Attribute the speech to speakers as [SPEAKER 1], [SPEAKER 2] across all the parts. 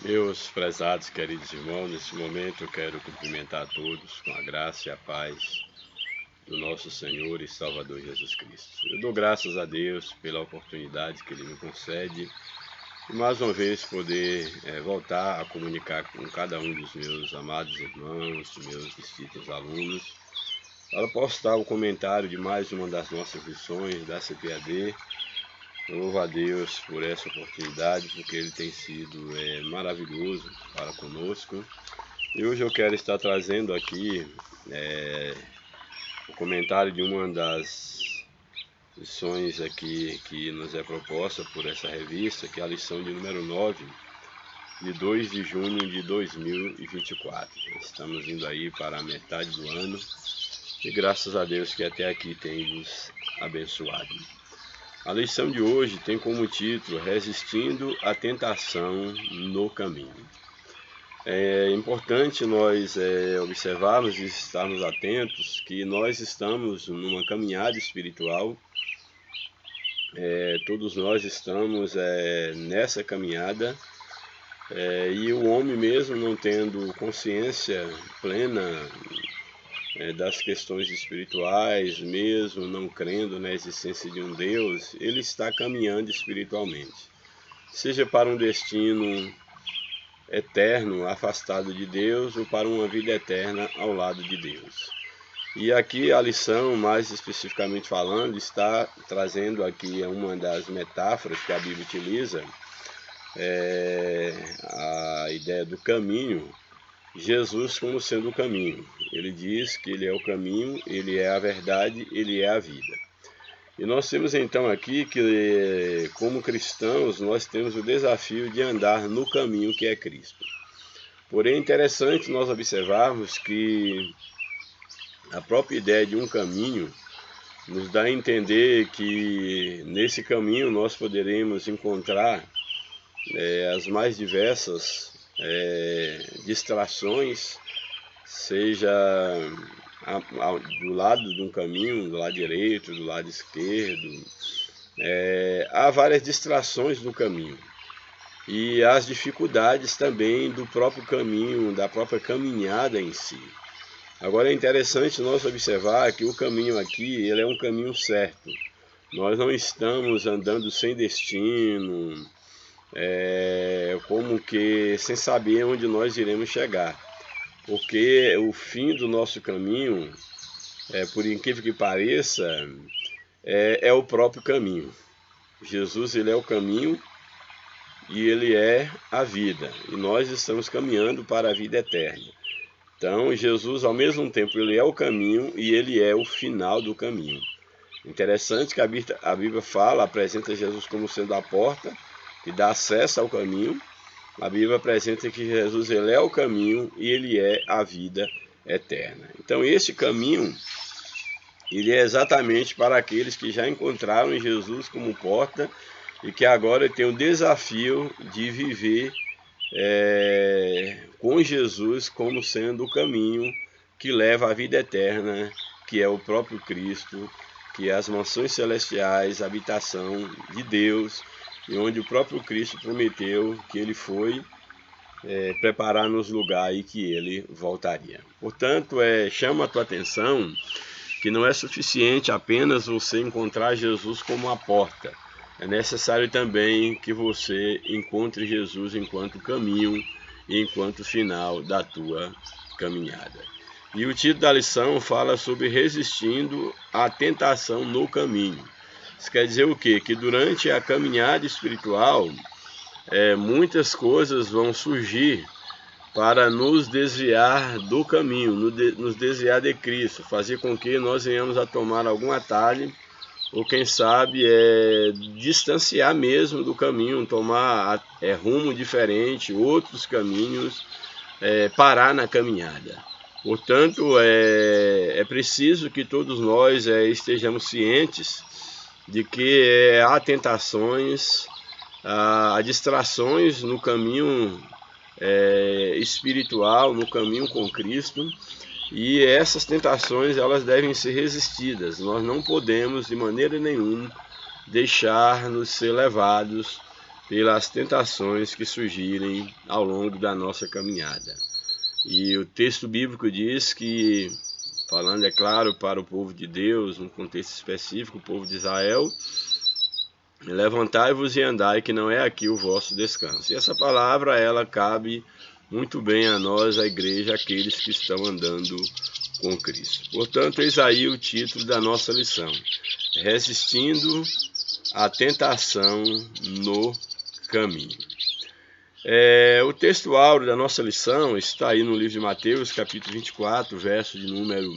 [SPEAKER 1] Meus prezados, queridos irmãos, nesse momento eu quero cumprimentar a todos com a graça e a paz do nosso Senhor e Salvador Jesus Cristo. Eu dou graças a Deus pela oportunidade que Ele me concede e mais uma vez poder voltar a comunicar com cada um dos meus amados irmãos, meus distintos alunos, para postar o comentário de mais uma das nossas lições da CPAD. Eu louvo a Deus por essa oportunidade, porque Ele tem sido maravilhoso para conosco. E hoje eu quero estar trazendo aqui o comentário de uma das lições aqui que nos é proposta por essa revista, que é a lição de número 9, de 2 de junho de 2024. Estamos indo aí para a metade do ano e graças a Deus que até aqui tem nos abençoado. A lição de hoje tem como título Resistindo à Tentação no Caminho. É importante nós observarmos e estarmos atentos que nós estamos numa caminhada espiritual, todos nós estamos nessa caminhada, e o homem mesmo não tendo consciência plena das questões espirituais, mesmo não crendo na existência de um Deus, ele está caminhando espiritualmente, seja para um destino eterno, afastado de Deus, ou para uma vida eterna ao lado de Deus. E aqui a lição, mais especificamente falando, está trazendo aqui uma das metáforas que a Bíblia utiliza, a ideia do caminho, Jesus como sendo o caminho. Ele diz que Ele é o caminho, Ele é a verdade, Ele é a vida. E nós temos então aqui que, como cristãos, nós temos o desafio de andar no caminho que é Cristo. Porém, é interessante nós observarmos que a própria ideia de um caminho nos dá a entender que nesse caminho nós poderemos encontrar as mais diversas distrações, seja do lado de um caminho, do lado direito, do lado esquerdo. Há várias distrações no caminho e as dificuldades também do próprio caminho, da própria caminhada em si. Agora é interessante nós observar que o caminho aqui, ele é um caminho certo. Nós não estamos andando sem destino, como que sem saber onde nós iremos chegar, porque o fim do nosso caminho, por incrível que pareça, é o próprio caminho. Jesus, ele é o caminho e ele é a vida, e nós estamos caminhando para a vida eterna. Então Jesus, ao mesmo tempo, ele é o caminho e ele é o final do caminho. Interessante que a Bíblia apresenta Jesus como sendo a porta que dá acesso ao caminho. A Bíblia apresenta que Jesus, ele é o caminho e ele é a vida eterna. Então esse caminho, ele é exatamente para aqueles que já encontraram em Jesus como porta e que agora tem o desafio de viver com Jesus como sendo o caminho que leva à vida eterna, que é o próprio Cristo, que é as mansões celestiais, a habitação de Deus, e onde o próprio Cristo prometeu que ele foi preparar-nos lugar e que ele voltaria. Portanto, chama a tua atenção que não é suficiente apenas você encontrar Jesus como a porta. É necessário também que você encontre Jesus enquanto caminho e enquanto final da tua caminhada. E o título da lição fala sobre resistindo à tentação no caminho. Isso quer dizer o quê? Que durante a caminhada espiritual, muitas coisas vão surgir para nos desviar do caminho, nos desviar de Cristo, fazer com que nós venhamos a tomar algum atalho, ou quem sabe distanciar mesmo do caminho, tomar rumo diferente, outros caminhos, parar na caminhada. Portanto, é preciso que todos nós estejamos cientes de que há tentações, há distrações no caminho espiritual, no caminho com Cristo, e essas tentações elas devem ser resistidas. Nós não podemos de maneira nenhuma deixar-nos ser levados pelas tentações que surgirem ao longo da nossa caminhada. E o texto bíblico diz que, falando, é claro, para o povo de Deus, num contexto específico, o povo de Israel, levantai-vos e andai, que não é aqui o vosso descanso. E essa palavra, ela cabe muito bem a nós, a igreja, aqueles que estão andando com Cristo. Portanto, eis aí o título da nossa lição: Resistindo à tentação no caminho. O texto áureo da nossa lição está aí no livro de Mateus, capítulo 24, verso de número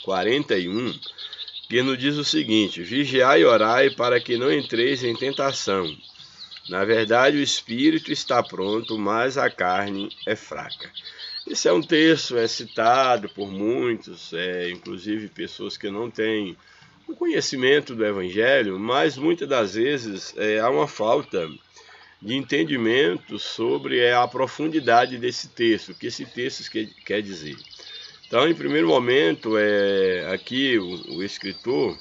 [SPEAKER 1] 41, que nos diz o seguinte: vigiai e orai para que não entreis em tentação. Na verdade, o espírito está pronto, mas a carne é fraca. Esse é um texto citado por muitos, inclusive pessoas que não têm o conhecimento do Evangelho, mas muitas das vezes há uma falta de entendimento sobre a profundidade desse texto, o que esse texto quer dizer. Então, em primeiro momento, aqui o escritor,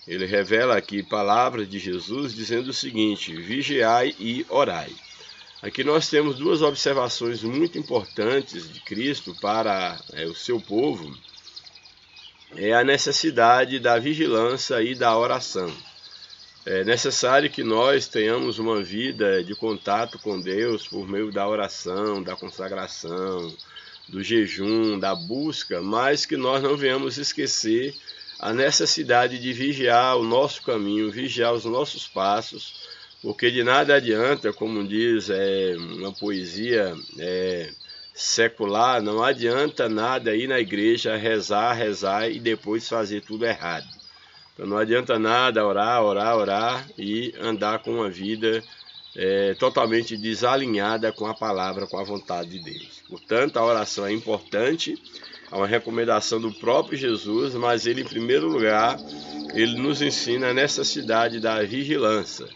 [SPEAKER 1] ele revela aqui palavras de Jesus dizendo o seguinte: vigiai e orai. Aqui nós temos duas observações muito importantes de Cristo para o seu povo. É a necessidade da vigilância e da oração. É necessário que nós tenhamos uma vida de contato com Deus por meio da oração, da consagração, do jejum, da busca, mas que nós não venhamos esquecer a necessidade de vigiar o nosso caminho, vigiar os nossos passos, porque de nada adianta, como diz uma poesia secular, não adianta nada ir na igreja rezar e depois fazer tudo errado. Então não adianta nada orar e andar com uma vida totalmente desalinhada com a palavra, com a vontade de Deus. Portanto, a oração é importante, é uma recomendação do próprio Jesus, mas ele, em primeiro lugar, ele nos ensina a necessidade da vigilância,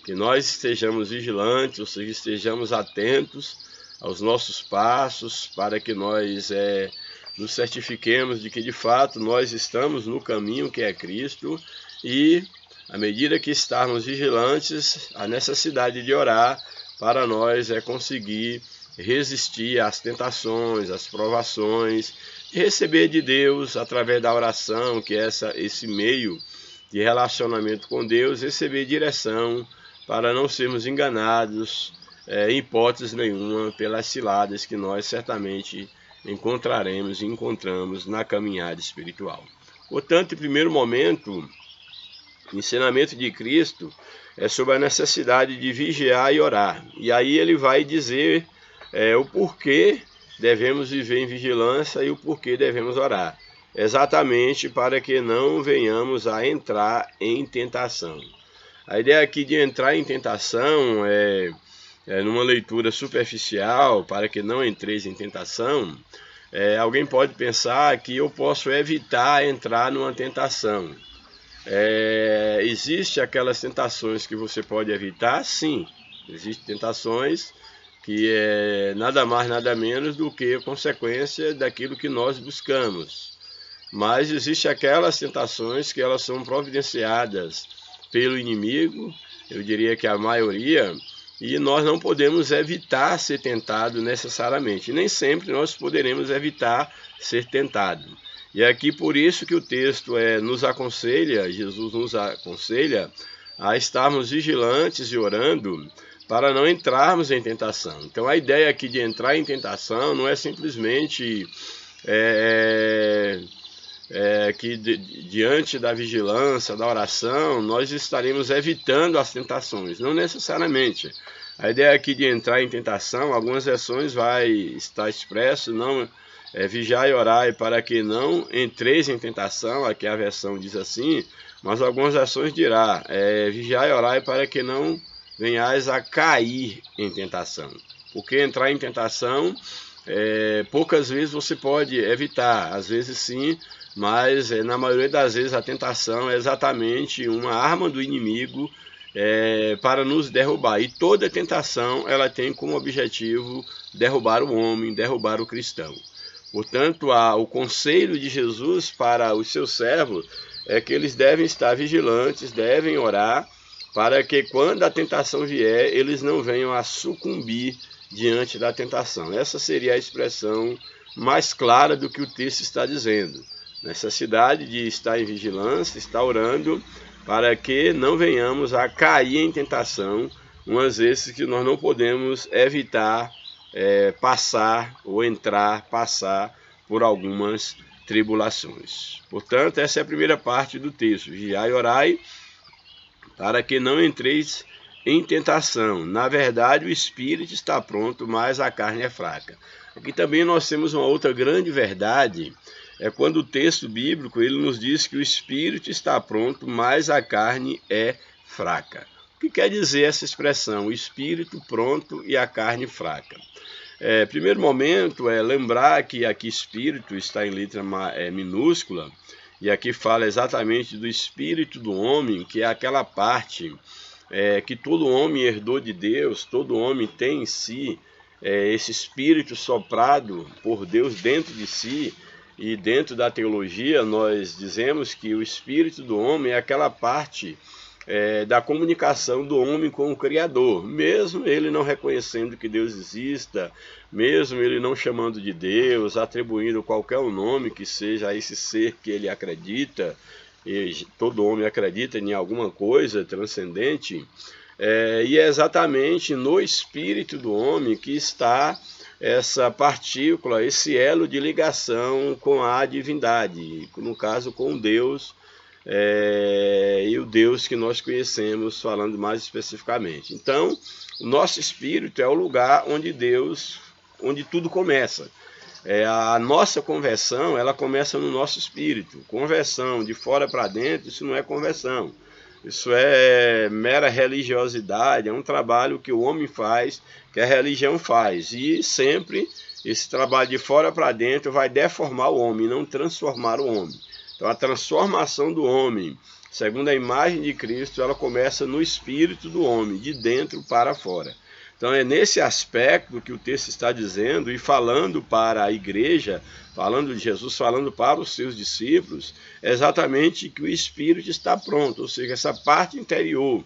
[SPEAKER 1] que nós estejamos vigilantes, ou seja, estejamos atentos aos nossos passos, para que nós nos certifiquemos de que, de fato, nós estamos no caminho que é Cristo, e, à medida que estarmos vigilantes, a necessidade de orar para nós conseguir resistir às tentações, às provações, e receber de Deus, através da oração, que é esse meio de relacionamento com Deus, receber direção para não sermos enganados, em hipótese nenhuma, pelas ciladas que nós certamente encontraremos e encontramos na caminhada espiritual. Portanto, em primeiro momento, o ensinamento de Cristo é sobre a necessidade de vigiar e orar. E aí ele vai dizer o porquê devemos viver em vigilância e o porquê devemos orar. Exatamente para que não venhamos a entrar em tentação. A ideia aqui de entrar em tentação numa leitura superficial, para que não entreis em tentação, alguém pode pensar que eu posso evitar entrar numa tentação. Existem aquelas tentações que você pode evitar? Sim, existem tentações que é nada mais, nada menos do que consequência daquilo que nós buscamos. Mas existem aquelas tentações que elas são providenciadas pelo inimigo, eu diria que a maioria, e nós não podemos evitar ser tentado necessariamente. Nem sempre nós poderemos evitar ser tentado. E aqui por isso que o texto nos aconselha, Jesus nos aconselha a estarmos vigilantes e orando para não entrarmos em tentação. Então a ideia aqui de entrar em tentação não é simplesmente que diante da vigilância, da oração, nós estaremos evitando as tentações. Não necessariamente. A ideia aqui de entrar em tentação, algumas versões vai estar expresso, não vigiai e orai para que não entreis em tentação, aqui a versão diz assim, mas algumas versões dirá, vigiai e orai para que não venhais a cair em tentação. Porque entrar em tentação, poucas vezes você pode evitar, às vezes sim, mas na maioria das vezes a tentação é exatamente uma arma do inimigo para nos derrubar. E toda tentação ela tem como objetivo derrubar o homem, derrubar o cristão. Portanto, o conselho de Jesus para os seus servos é que eles devem estar vigilantes, devem orar para que quando a tentação vier, eles não venham a sucumbir diante da tentação. Essa seria a expressão mais clara do que o texto está dizendo. Necessidade de estar em vigilância, estar orando, para que não venhamos a cair em tentação, umas vezes que nós não podemos evitar passar por algumas tribulações. Portanto, essa é a primeira parte do texto. Vigiai e orai, para que não entreis em tentação. Na verdade, o espírito está pronto, mas a carne é fraca. Aqui também nós temos uma outra grande verdade, é quando o texto bíblico ele nos diz que o espírito está pronto, mas a carne é fraca. O que quer dizer essa expressão? O espírito pronto e a carne fraca. Primeiro momento é lembrar que aqui espírito está em letra minúscula, e aqui fala exatamente do espírito do homem, que é aquela parte que todo homem herdou de Deus, todo homem tem em si esse espírito soprado por Deus dentro de si. E dentro da teologia nós dizemos que o espírito do homem é aquela parte da comunicação do homem com o Criador, mesmo ele não reconhecendo que Deus exista, mesmo ele não chamando de Deus, atribuindo qualquer nome que seja a esse ser que ele acredita, e todo homem acredita em alguma coisa transcendente, e é exatamente no espírito do homem que está essa partícula, esse elo de ligação com a divindade, no caso com Deus, e o Deus que nós conhecemos, falando mais especificamente. Então, o nosso espírito é o lugar onde tudo começa. A nossa conversão, ela começa no nosso espírito. Conversão de fora para dentro, isso não é conversão. Isso é mera religiosidade, é um trabalho que o homem faz, que a religião faz. E sempre esse trabalho de fora para dentro vai deformar o homem, não transformar o homem. Então a transformação do homem, segundo a imagem de Cristo, ela começa no espírito do homem, de dentro para fora. Então é nesse aspecto que o texto está dizendo e falando para a igreja, falando de Jesus, falando para os seus discípulos, exatamente que o espírito está pronto, ou seja, essa parte interior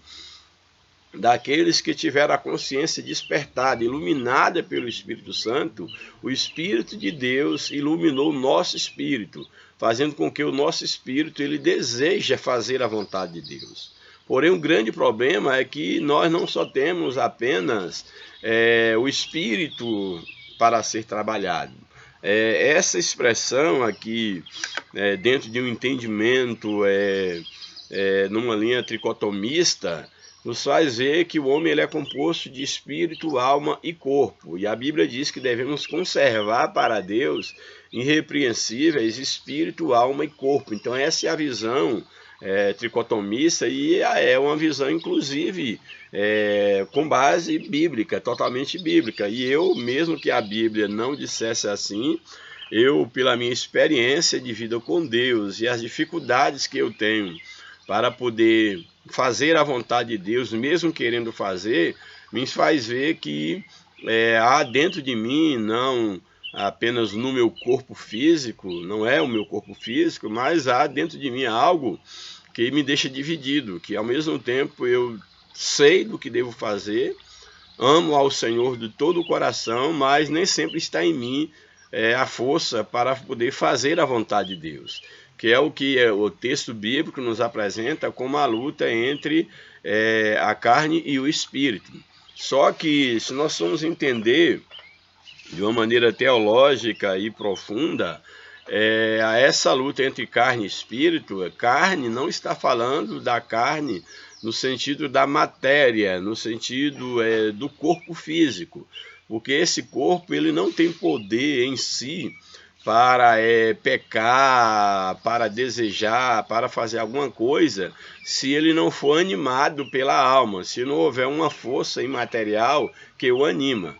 [SPEAKER 1] daqueles que tiveram a consciência despertada, iluminada pelo Espírito Santo, o Espírito de Deus iluminou o nosso espírito, fazendo com que o nosso espírito ele deseje fazer a vontade de Deus. Porém, o grande problema é que nós não só temos apenas o espírito para ser trabalhado. Essa expressão aqui, dentro de um entendimento, numa linha tricotomista, nos faz ver que o homem ele é composto de espírito, alma e corpo. E a Bíblia diz que devemos conservar para Deus irrepreensíveis espírito, alma e corpo. Então essa é a visão tricotomista e é uma visão inclusive com base bíblica, totalmente bíblica. E eu, mesmo que a Bíblia não dissesse assim, eu, pela minha experiência de vida com Deus e as dificuldades que eu tenho para poder fazer a vontade de Deus, mesmo querendo fazer, me faz ver que há dentro de mim, não apenas no meu corpo físico, não é o meu corpo físico, mas há dentro de mim algo que me deixa dividido, que ao mesmo tempo eu sei do que devo fazer, amo ao Senhor de todo o coração, mas nem sempre está em mim a força para poder fazer a vontade de Deus, que é o que o texto bíblico nos apresenta como a luta entre a carne e o espírito. Só que se nós formos entender de uma maneira teológica e profunda, essa luta entre carne e espírito, carne não está falando da carne no sentido da matéria, no sentido do corpo físico, porque esse corpo ele não tem poder em si para pecar, para desejar, para fazer alguma coisa, se ele não for animado pela alma, se não houver uma força imaterial que o anima.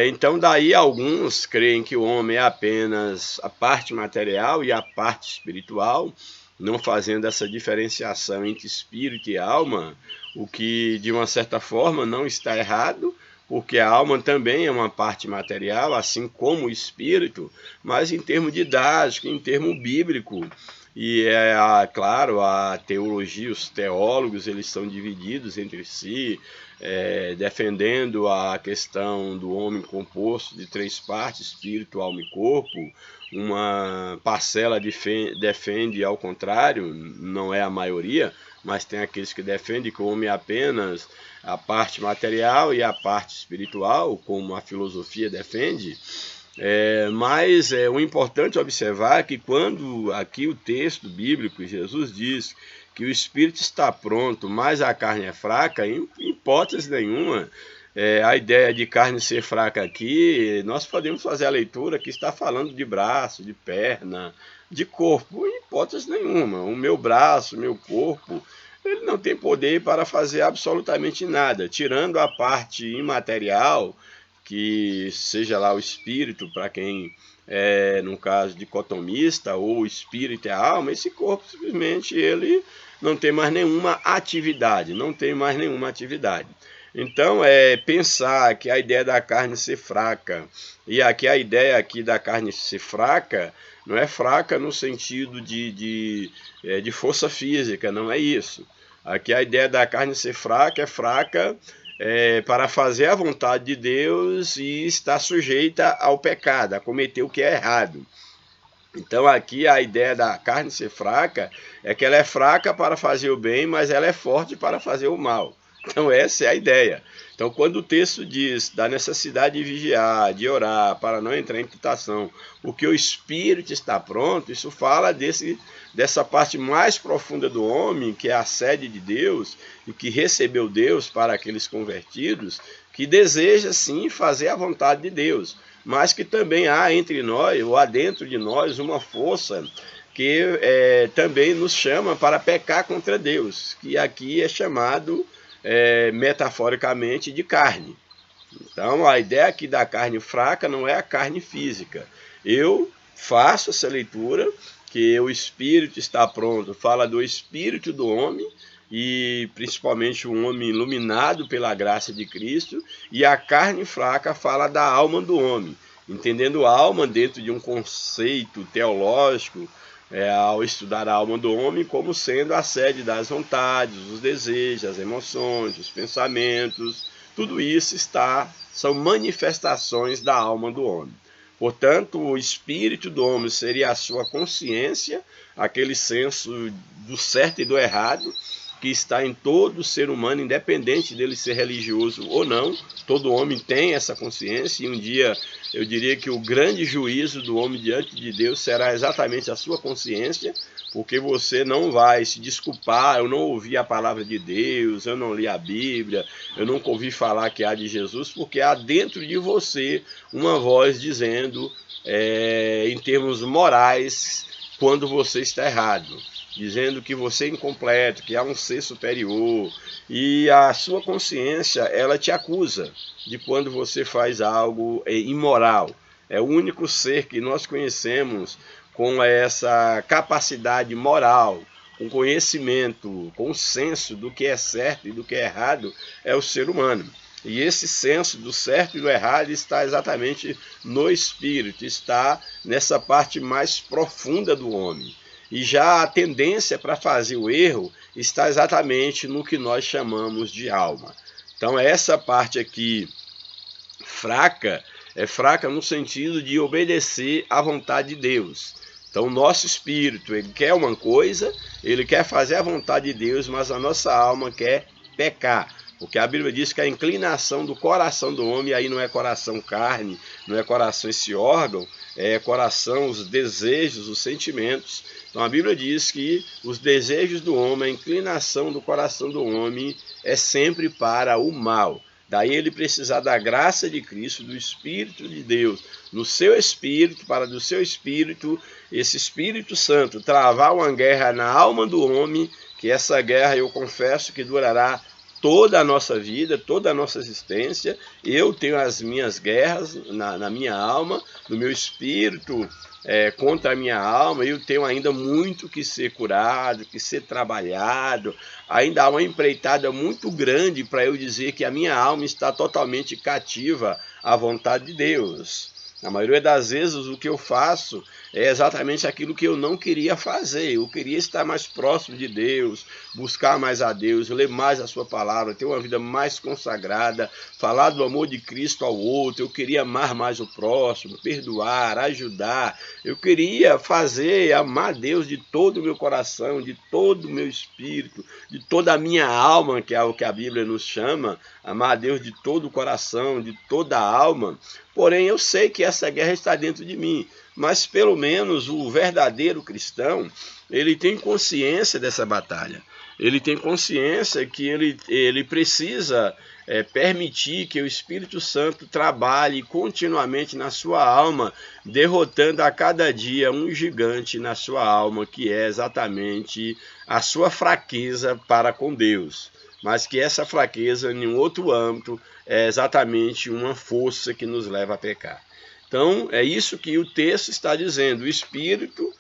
[SPEAKER 1] Então daí alguns creem que o homem é apenas a parte material e a parte espiritual, não fazendo essa diferenciação entre espírito e alma, o que de uma certa forma não está errado, porque a alma também é uma parte material, assim como o espírito, mas em termo didático, em termo bíblico, E claro, a teologia, os teólogos, eles são divididos entre si, defendendo a questão do homem composto de 3 partes, espírito, alma e corpo. Uma parcela defende ao contrário, não é a maioria, mas tem aqueles que defendem que o homem é apenas a parte material e a parte espiritual, como a filosofia defende. Mas o importante observar é que quando aqui o texto bíblico, Jesus diz que o espírito está pronto, mas a carne é fraca, em hipótese nenhuma, a ideia de carne ser fraca aqui, nós podemos fazer a leitura que está falando de braço, de perna, de corpo, em hipótese nenhuma. O meu braço, o meu corpo, ele não tem poder para fazer absolutamente nada, tirando a parte imaterial, que seja lá o espírito, para quem no caso dicotomista, ou o espírito é a alma, esse corpo simplesmente ele não tem mais nenhuma atividade, Então, pensar que a ideia da carne ser fraca, e aqui a ideia aqui da carne ser fraca, não é fraca no sentido de força física, não é isso. Aqui a ideia da carne ser fraca é fraca para fazer a vontade de Deus e estar sujeita ao pecado, a cometer o que é errado. Então aqui a ideia da carne ser fraca é que ela é fraca para fazer o bem, mas ela é forte para fazer o mal. Então essa é a ideia. Então quando o texto diz da necessidade de vigiar, de orar, para não entrar em tentação, porque o espírito está pronto, isso fala dessa parte mais profunda do homem, que é a sede de Deus, e que recebeu Deus para aqueles convertidos, que deseja sim fazer a vontade de Deus, mas que também há entre nós, ou há dentro de nós, uma força que também nos chama para pecar contra Deus, que aqui é chamado metaforicamente de carne. Então a ideia aqui da carne fraca não é a carne física. Eu faço essa leitura, que o espírito está pronto, fala do espírito do homem, e principalmente um homem iluminado pela graça de Cristo, e a carne fraca fala da alma do homem, entendendo a alma dentro de um conceito teológico, ao estudar a alma do homem como sendo a sede das vontades, os desejos, as emoções, os pensamentos, tudo isso são manifestações da alma do homem. Portanto, o espírito do homem seria a sua consciência, aquele senso do certo e do errado, que está em todo ser humano, independente dele ser religioso ou não. Todo homem tem essa consciência, e um dia eu diria que o grande juízo do homem diante de Deus será exatamente a sua consciência, porque você não vai se desculpar: eu não ouvi a palavra de Deus, eu não li a Bíblia, eu nunca ouvi falar que há de Jesus, porque há dentro de você uma voz dizendo, em termos morais, quando você está errado, dizendo que você é incompleto, que há um ser superior, e a sua consciência, ela te acusa de quando você faz algo imoral. É o único ser que nós conhecemos com essa capacidade moral, com conhecimento, com senso do que é certo e do que é errado, é o ser humano. E esse senso do certo e do errado está exatamente no espírito, está nessa parte mais profunda do homem. E já a tendência para fazer o erro está exatamente no que nós chamamos de alma. Então essa parte aqui fraca, é fraca no sentido de obedecer à vontade de Deus. Então o nosso espírito, ele quer uma coisa, ele quer fazer a vontade de Deus, mas a nossa alma quer pecar. Porque a Bíblia diz que a inclinação do coração do homem, aí não é coração carne, não é coração esse órgão, é coração, os desejos, os sentimentos. Então a Bíblia diz que os desejos do homem, a inclinação do coração do homem é sempre para o mal. Daí ele precisar da graça de Cristo, do Espírito de Deus, no seu espírito, para do seu espírito, esse Espírito Santo, travar uma guerra na alma do homem, que essa guerra eu confesso que durará toda a nossa vida, toda a nossa existência. Eu tenho as minhas guerras na minha alma, no meu espírito, contra a minha alma. Eu tenho ainda muito que ser curado, que ser trabalhado. Ainda há uma empreitada muito grande para eu dizer que a minha alma está totalmente cativa à vontade de Deus. Na maioria das vezes o que eu faço é exatamente aquilo que eu não queria fazer. Eu queria estar mais próximo de Deus, buscar mais a Deus, ler mais a sua palavra, ter uma vida mais consagrada, falar do amor de Cristo ao outro. Eu queria amar mais o próximo, perdoar, ajudar. Eu queria fazer, amar Deus de todo o meu coração, de todo o meu espírito, de toda a minha alma, que é o que a Bíblia nos chama, amar a Deus de todo o coração, de toda a alma. Porém, eu sei que essa guerra está dentro de mim, mas pelo menos o verdadeiro cristão, ele tem consciência dessa batalha. Ele tem consciência que ele precisa permitir que o Espírito Santo trabalhe continuamente na sua alma, derrotando a cada dia um gigante na sua alma, que é exatamente a sua fraqueza para com Deus. Mas que essa fraqueza, em um outro âmbito, é exatamente uma força que nos leva a pecar. Então, é isso que o texto está dizendo. O espírito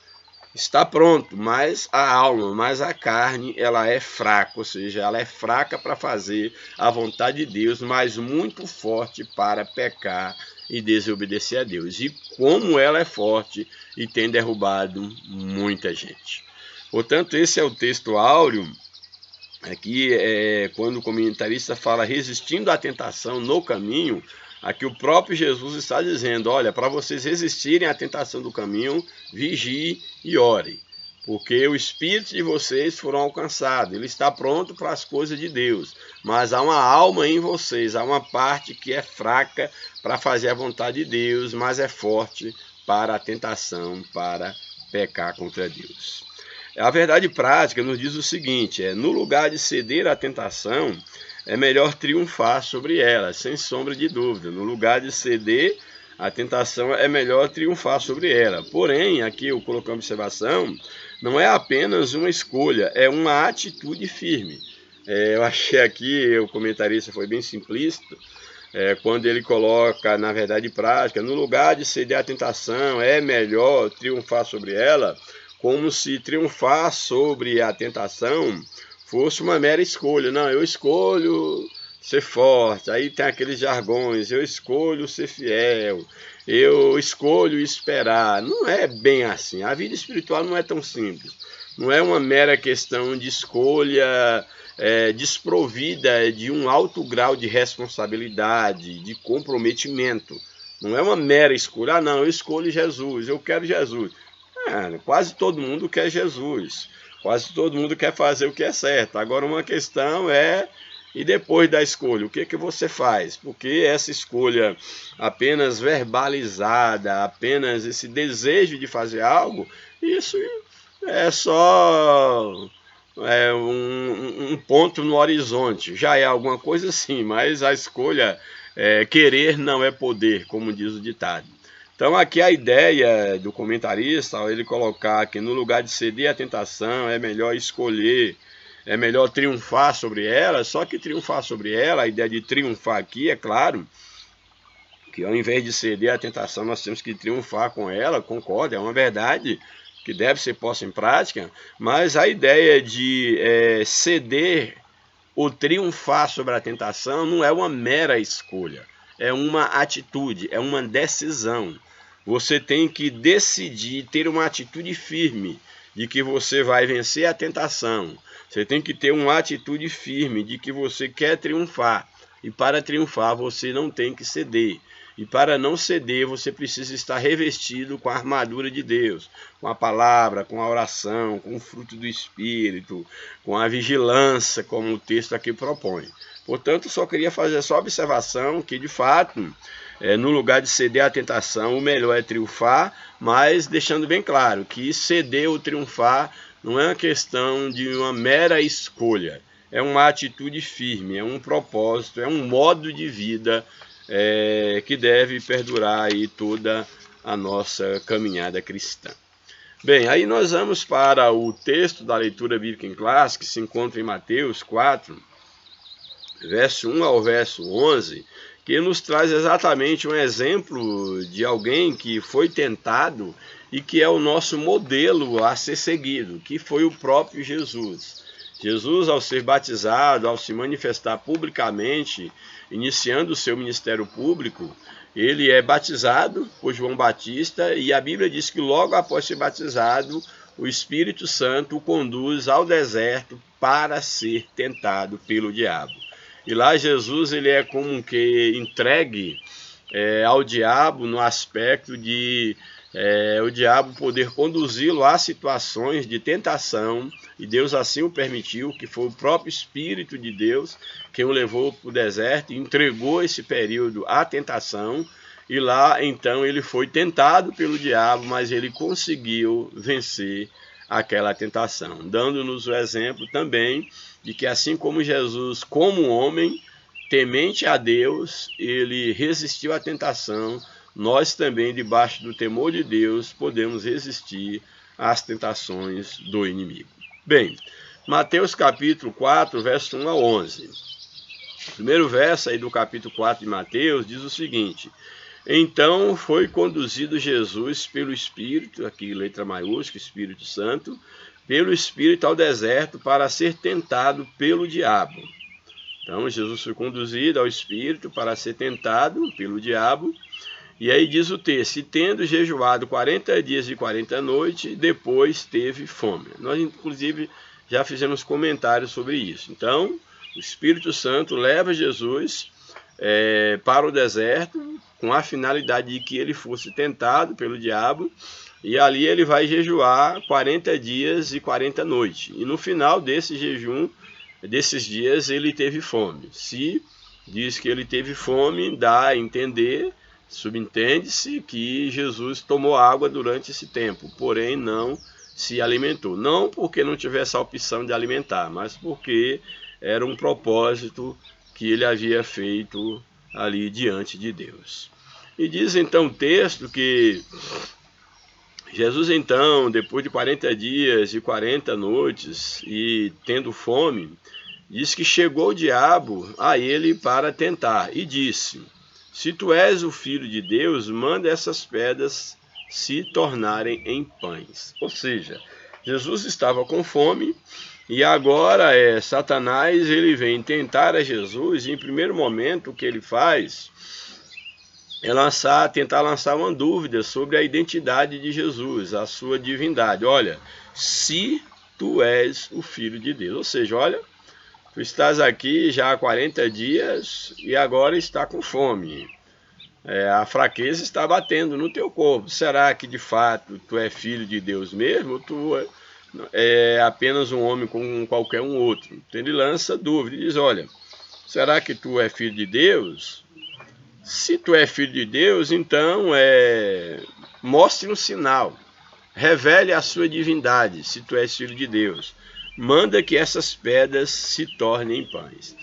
[SPEAKER 1] está pronto, mas a alma, mas a carne, ela é fraca, ou seja, ela é fraca para fazer a vontade de Deus, mas muito forte para pecar e desobedecer a Deus. E como ela é forte e tem derrubado muita gente. Portanto, esse é o texto áureo. Aqui, quando o comentarista fala resistindo à tentação no caminho, aqui o próprio Jesus está dizendo, olha, para vocês resistirem à tentação do caminho, vigiem e orem, porque o espírito de vocês foram alcançados, ele está pronto para as coisas de Deus, mas há uma alma em vocês, há uma parte que é fraca para fazer a vontade de Deus, mas é forte para a tentação, para pecar contra Deus. A verdade prática nos diz o seguinte, no lugar de ceder à tentação, é melhor triunfar sobre ela, sem sombra de dúvida. No lugar de ceder à tentação, é melhor triunfar sobre ela. Porém, aqui eu coloquei uma observação, não é apenas uma escolha, é uma atitude firme. Eu achei aqui, o comentarista foi bem simplista, quando ele coloca, na verdade prática, no lugar de ceder à tentação, é melhor triunfar sobre ela, como se triunfar sobre a tentação fosse uma mera escolha. Não, eu escolho ser forte, aí tem aqueles jargões, eu escolho ser fiel, eu escolho esperar. Não é bem assim, a vida espiritual não é tão simples. Não é uma mera questão de escolha desprovida de um alto grau de responsabilidade, de comprometimento. Não é uma mera escolha, não, eu escolho Jesus, eu quero Jesus. Quase todo mundo quer Jesus, quase todo mundo quer fazer o que é certo. Agora uma questão e depois da escolha, o que você faz? Porque essa escolha apenas verbalizada, apenas esse desejo de fazer algo, isso é só um ponto no horizonte. Já é alguma coisa sim, mas a escolha, querer não é poder, como diz o ditado. Então aqui a ideia do comentarista, ao ele colocar que no lugar de ceder à tentação é melhor escolher, é melhor triunfar sobre ela, só que triunfar sobre ela, a ideia de triunfar aqui, é claro, que ao invés de ceder à tentação nós temos que triunfar com ela, concordo, é uma verdade que deve ser posta em prática, mas a ideia de ceder ou triunfar sobre a tentação não é uma mera escolha. É uma atitude, é uma decisão. Você tem que decidir, ter uma atitude firme de que você vai vencer a tentação. Você tem que ter uma atitude firme de que você quer triunfar. E para triunfar você não tem que ceder. E para não ceder você precisa estar revestido com a armadura de Deus, com a palavra, com a oração, com o fruto do Espírito, com a vigilância, como o texto aqui propõe. Portanto, só queria fazer essa observação que, de fato, no lugar de ceder à tentação, o melhor é triunfar, mas deixando bem claro que ceder ou triunfar não é uma questão de uma mera escolha, é uma atitude firme, é um propósito, é um modo de vida que deve perdurar aí toda a nossa caminhada cristã. Bem, aí nós vamos para o texto da leitura bíblica em classe, que se encontra em Mateus 4, verso 1 ao verso 11, que nos traz exatamente um exemplo de alguém que foi tentado e que é o nosso modelo a ser seguido, que foi o próprio Jesus. Jesus, ao ser batizado, ao se manifestar publicamente, iniciando o seu ministério público, ele é batizado por João Batista, e a Bíblia diz que logo após ser batizado, o Espírito Santo o conduz ao deserto para ser tentado pelo diabo. E lá Jesus ele é como que entregue ao diabo no aspecto de o diabo poder conduzi-lo a situações de tentação, e Deus assim o permitiu, que foi o próprio Espírito de Deus quem o levou para o deserto e entregou esse período à tentação, e lá então ele foi tentado pelo diabo, mas ele conseguiu vencer aquela tentação, dando-nos o exemplo também de que assim como Jesus, como homem, temente a Deus, ele resistiu à tentação, nós também, debaixo do temor de Deus, podemos resistir às tentações do inimigo. Bem, Mateus capítulo 4, verso 1 a 11. O primeiro verso aí do capítulo 4 de Mateus diz o seguinte: então foi conduzido Jesus pelo Espírito, aqui letra maiúscula, Espírito Santo, pelo Espírito ao deserto para ser tentado pelo diabo. Então Jesus foi conduzido ao Espírito para ser tentado pelo diabo. E aí diz o texto: e tendo jejuado 40 dias e 40 noites, depois teve fome. Nós, inclusive, já fizemos comentários sobre isso. Então, o Espírito Santo leva Jesus para o deserto, com a finalidade de que ele fosse tentado pelo diabo, e ali ele vai jejuar 40 dias e 40 noites. E no final desse jejum, desses dias, ele teve fome. Se diz que ele teve fome, dá a entender, subentende-se que Jesus tomou água durante esse tempo, porém não se alimentou. Não porque não tivesse a opção de alimentar, mas porque era um propósito que ele havia feito ali diante de Deus. E diz então o texto que Jesus então, depois de 40 dias e 40 noites e tendo fome, diz que chegou o diabo a ele para tentar e disse: se tu és o Filho de Deus, manda essas pedras se tornarem em pães. Ou seja, Jesus estava com fome e agora Satanás ele vem tentar a Jesus, e em primeiro momento o que ele faz é tentar lançar uma dúvida sobre a identidade de Jesus, a sua divindade. Olha, se tu és o Filho de Deus, ou seja, olha, tu estás aqui já há 40 dias e agora está com fome. A fraqueza está batendo no teu corpo. Será que de fato tu é filho de Deus mesmo? Ou tu é apenas um homem como qualquer um outro? Então ele lança dúvida e diz: olha, será que tu é filho de Deus? Se tu é filho de Deus, então mostre um sinal. Revele a sua divindade, se tu és filho de Deus. Manda que essas pedras se tornem em pães.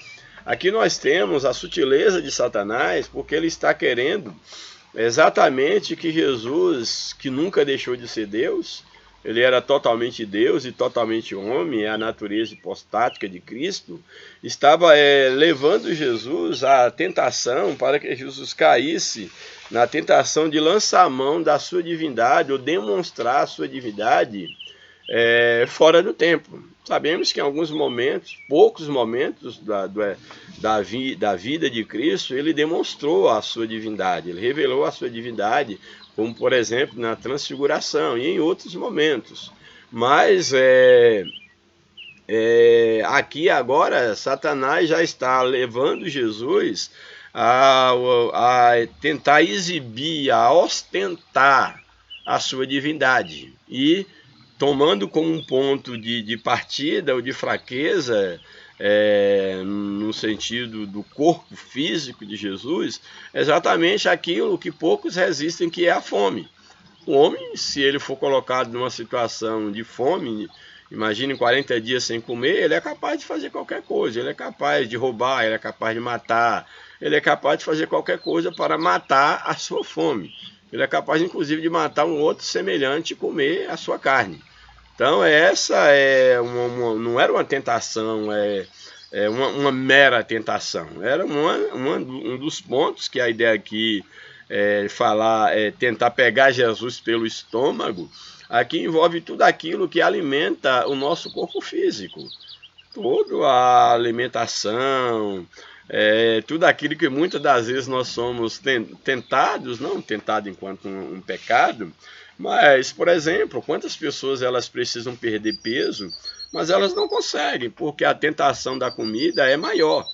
[SPEAKER 1] Aqui nós temos a sutileza de Satanás, porque ele está querendo exatamente que Jesus, que nunca deixou de ser Deus, ele era totalmente Deus e totalmente homem, é a natureza hipostática de Cristo, estava levando Jesus à tentação para que Jesus caísse na tentação de lançar a mão da sua divindade ou demonstrar a sua divindade fora do tempo. Sabemos que em alguns momentos, poucos momentos da vida de Cristo, ele demonstrou a sua divindade, ele revelou a sua divindade, como por exemplo na transfiguração e em outros momentos. Mas aqui agora Satanás já está levando Jesus a tentar exibir, a ostentar a sua divindade, e tomando como um ponto de partida ou de fraqueza, no sentido do corpo físico de Jesus, exatamente aquilo que poucos resistem, que é a fome. O homem, se ele for colocado numa situação de fome, imagine 40 dias sem comer, ele é capaz de fazer qualquer coisa, ele é capaz de roubar, ele é capaz de matar, ele é capaz de fazer qualquer coisa para matar a sua fome. Ele é capaz, inclusive, de matar um outro semelhante e comer a sua carne. Então, essa não era uma tentação, uma mera tentação. Era um dos pontos que a ideia aqui tentar pegar Jesus pelo estômago. Aqui envolve tudo aquilo que alimenta o nosso corpo físico. Toda a alimentação, tudo aquilo que muitas das vezes nós somos tentados, não tentado enquanto um pecado, mas, por exemplo, quantas pessoas elas precisam perder peso, mas elas não conseguem, porque a tentação da comida é maior.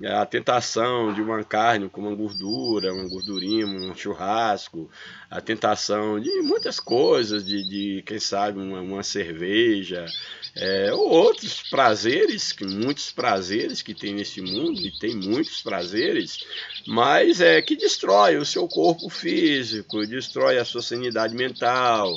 [SPEAKER 1] A tentação de uma carne com uma gordura, uma gordurinha, um churrasco, a tentação de muitas coisas, de quem sabe, uma cerveja, ou outros prazeres, muitos prazeres que tem nesse mundo, e tem muitos prazeres, mas que destrói o seu corpo físico, destrói a sua sanidade mental,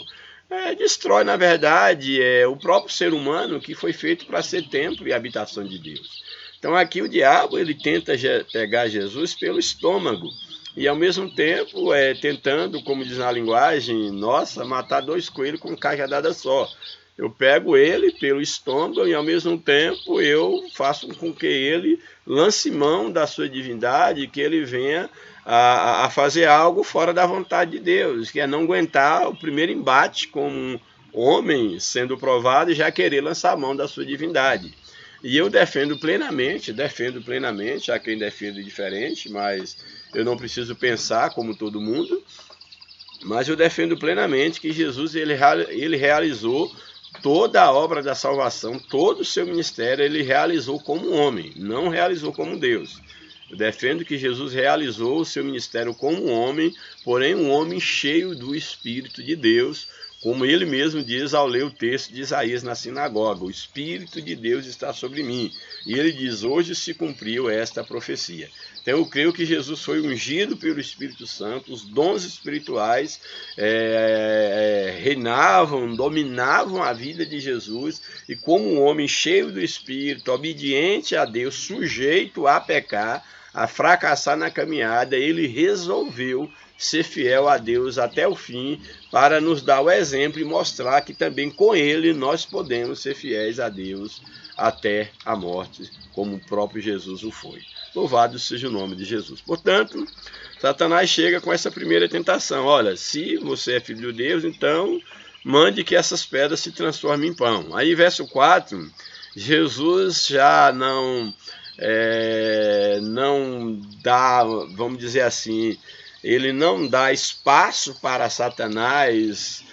[SPEAKER 1] destrói, na verdade, o próprio ser humano que foi feito para ser templo e habitação de Deus. Então aqui o diabo ele tenta pegar Jesus pelo estômago e ao mesmo tempo tentando, como diz na linguagem nossa, matar dois coelhos com cajadada só. Eu pego ele pelo estômago e ao mesmo tempo eu faço com que ele lance mão da sua divindade, que ele venha a fazer algo fora da vontade de Deus, que é não aguentar o primeiro embate como um homem sendo provado e já querer lançar a mão da sua divindade. E eu defendo plenamente, há quem defenda diferente, mas eu não preciso pensar como todo mundo, mas eu defendo plenamente que Jesus ele realizou toda a obra da salvação, todo o seu ministério ele realizou como homem, não realizou como Deus. Eu defendo que Jesus realizou o seu ministério como homem, porém um homem cheio do Espírito de Deus, como ele mesmo diz ao ler o texto de Isaías na sinagoga, o Espírito de Deus está sobre mim. E ele diz, hoje se cumpriu esta profecia. Então eu creio que Jesus foi ungido pelo Espírito Santo, os dons espirituais reinavam, dominavam a vida de Jesus, e como um homem cheio do Espírito, obediente a Deus, sujeito a pecar, a fracassar na caminhada, ele resolveu ser fiel a Deus até o fim, para nos dar o exemplo e mostrar que também com ele nós podemos ser fiéis a Deus até a morte, como o próprio Jesus o foi. Louvado seja o nome de Jesus. Portanto, Satanás chega com essa primeira tentação. Olha, se você é filho de Deus, então mande que essas pedras se transformem em pão. Aí, verso 4, Jesus já não dá, vamos dizer assim, ele não dá espaço para Satanás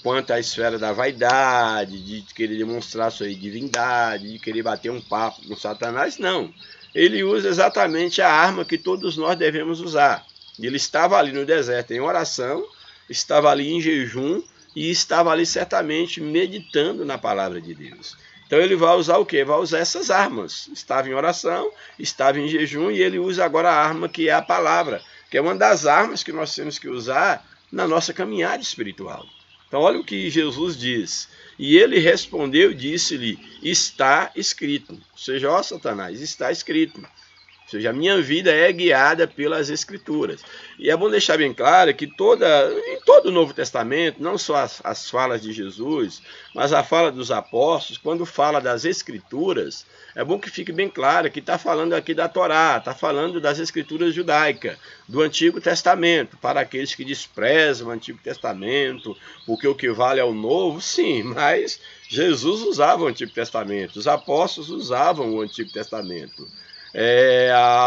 [SPEAKER 1] quanto à esfera da vaidade, de querer demonstrar sua divindade, de querer bater um papo com Satanás, não. Ele usa exatamente a arma que todos nós devemos usar. Ele estava ali no deserto em oração, estava ali em jejum e estava ali certamente meditando na palavra de Deus. Então ele vai usar o quê? Vai usar essas armas. Estava em oração, estava em jejum e ele usa agora a arma que é a palavra, que é uma das armas que nós temos que usar na nossa caminhada espiritual. Então olha o que Jesus diz. E ele respondeu e disse-lhe, está escrito. Ou seja, ó Satanás, está escrito. Ou seja, a minha vida é guiada pelas Escrituras. E é bom deixar bem claro que em todo o Novo Testamento, não só as falas de Jesus, mas a fala dos apóstolos, quando fala das Escrituras, é bom que fique bem claro que está falando aqui da Torá, está falando das Escrituras judaicas, do Antigo Testamento, para aqueles que desprezam o Antigo Testamento, porque o que vale é o Novo, sim, mas Jesus usava o Antigo Testamento, os apóstolos usavam o Antigo Testamento.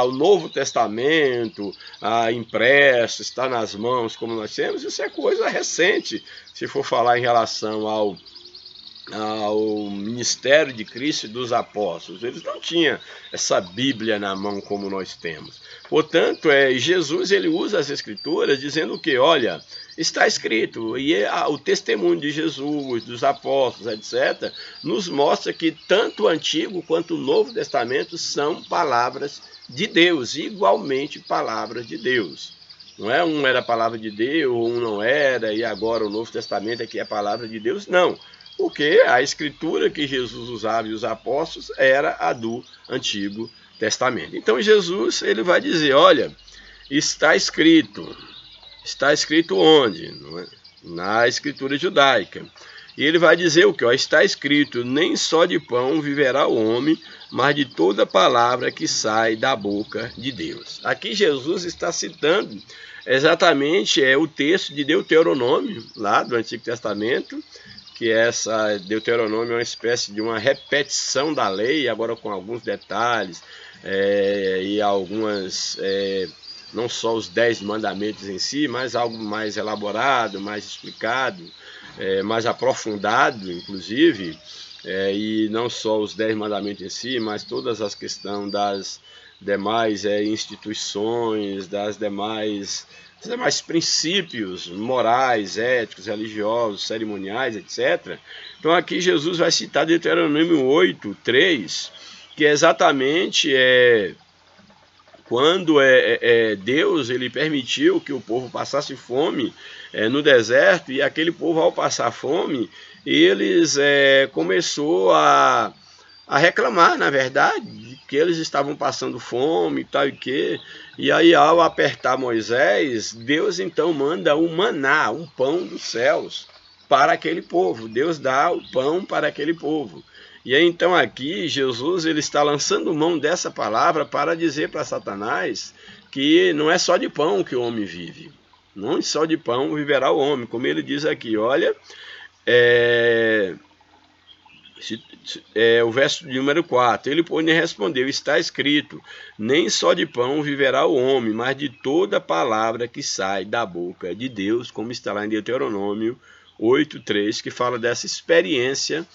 [SPEAKER 1] O Novo Testamento, impresso, está nas mãos, como nós temos, isso é coisa recente, se for falar em relação ao ministério de Cristo e dos apóstolos. Eles não tinham essa Bíblia na mão como nós temos. Portanto, Jesus ele usa as Escrituras dizendo que, olha, está escrito, e o testemunho de Jesus, dos apóstolos, etc., nos mostra que tanto o Antigo quanto o Novo Testamento são palavras de Deus, igualmente palavras de Deus. Não é um era palavra de Deus, um não era, e agora o Novo Testamento aqui é palavra de Deus, não. Porque a escritura que Jesus usava e os apóstolos era a do Antigo Testamento. Então Jesus ele vai dizer, olha, está escrito onde? Na escritura judaica. E ele vai dizer o que? Está escrito, nem só de pão viverá o homem, mas de toda palavra que sai da boca de Deus. Aqui Jesus está citando exatamente o texto de Deuteronômio, lá do Antigo Testamento, que essa Deuteronômio é uma espécie de uma repetição da lei, agora com alguns detalhes, e algumas, não só os 10 mandamentos em si, mas algo mais elaborado, mais explicado, mais aprofundado, inclusive, e não só os 10 mandamentos em si, mas todas as questões das demais instituições, dos demais princípios morais, éticos, religiosos, cerimoniais, etc. Então aqui Jesus vai citar Deuteronômio 8, 3, que é exatamente quando Deus ele permitiu que o povo passasse fome no deserto, e aquele povo, ao passar fome, eles começou a reclamar, na verdade, que eles estavam passando fome e tal e que. E aí, ao apertar Moisés, Deus então manda um maná, um pão dos céus para aquele povo. Deus dá o pão para aquele povo. E aí, então aqui Jesus ele está lançando mão dessa palavra para dizer para Satanás que não é só de pão que o homem vive. Não só de pão viverá o homem, como ele diz aqui, olha, o verso número 4, ele porém respondeu, está escrito, nem só de pão viverá o homem, mas de toda palavra que sai da boca de Deus, como está lá em Deuteronômio 8:3, que fala dessa experiência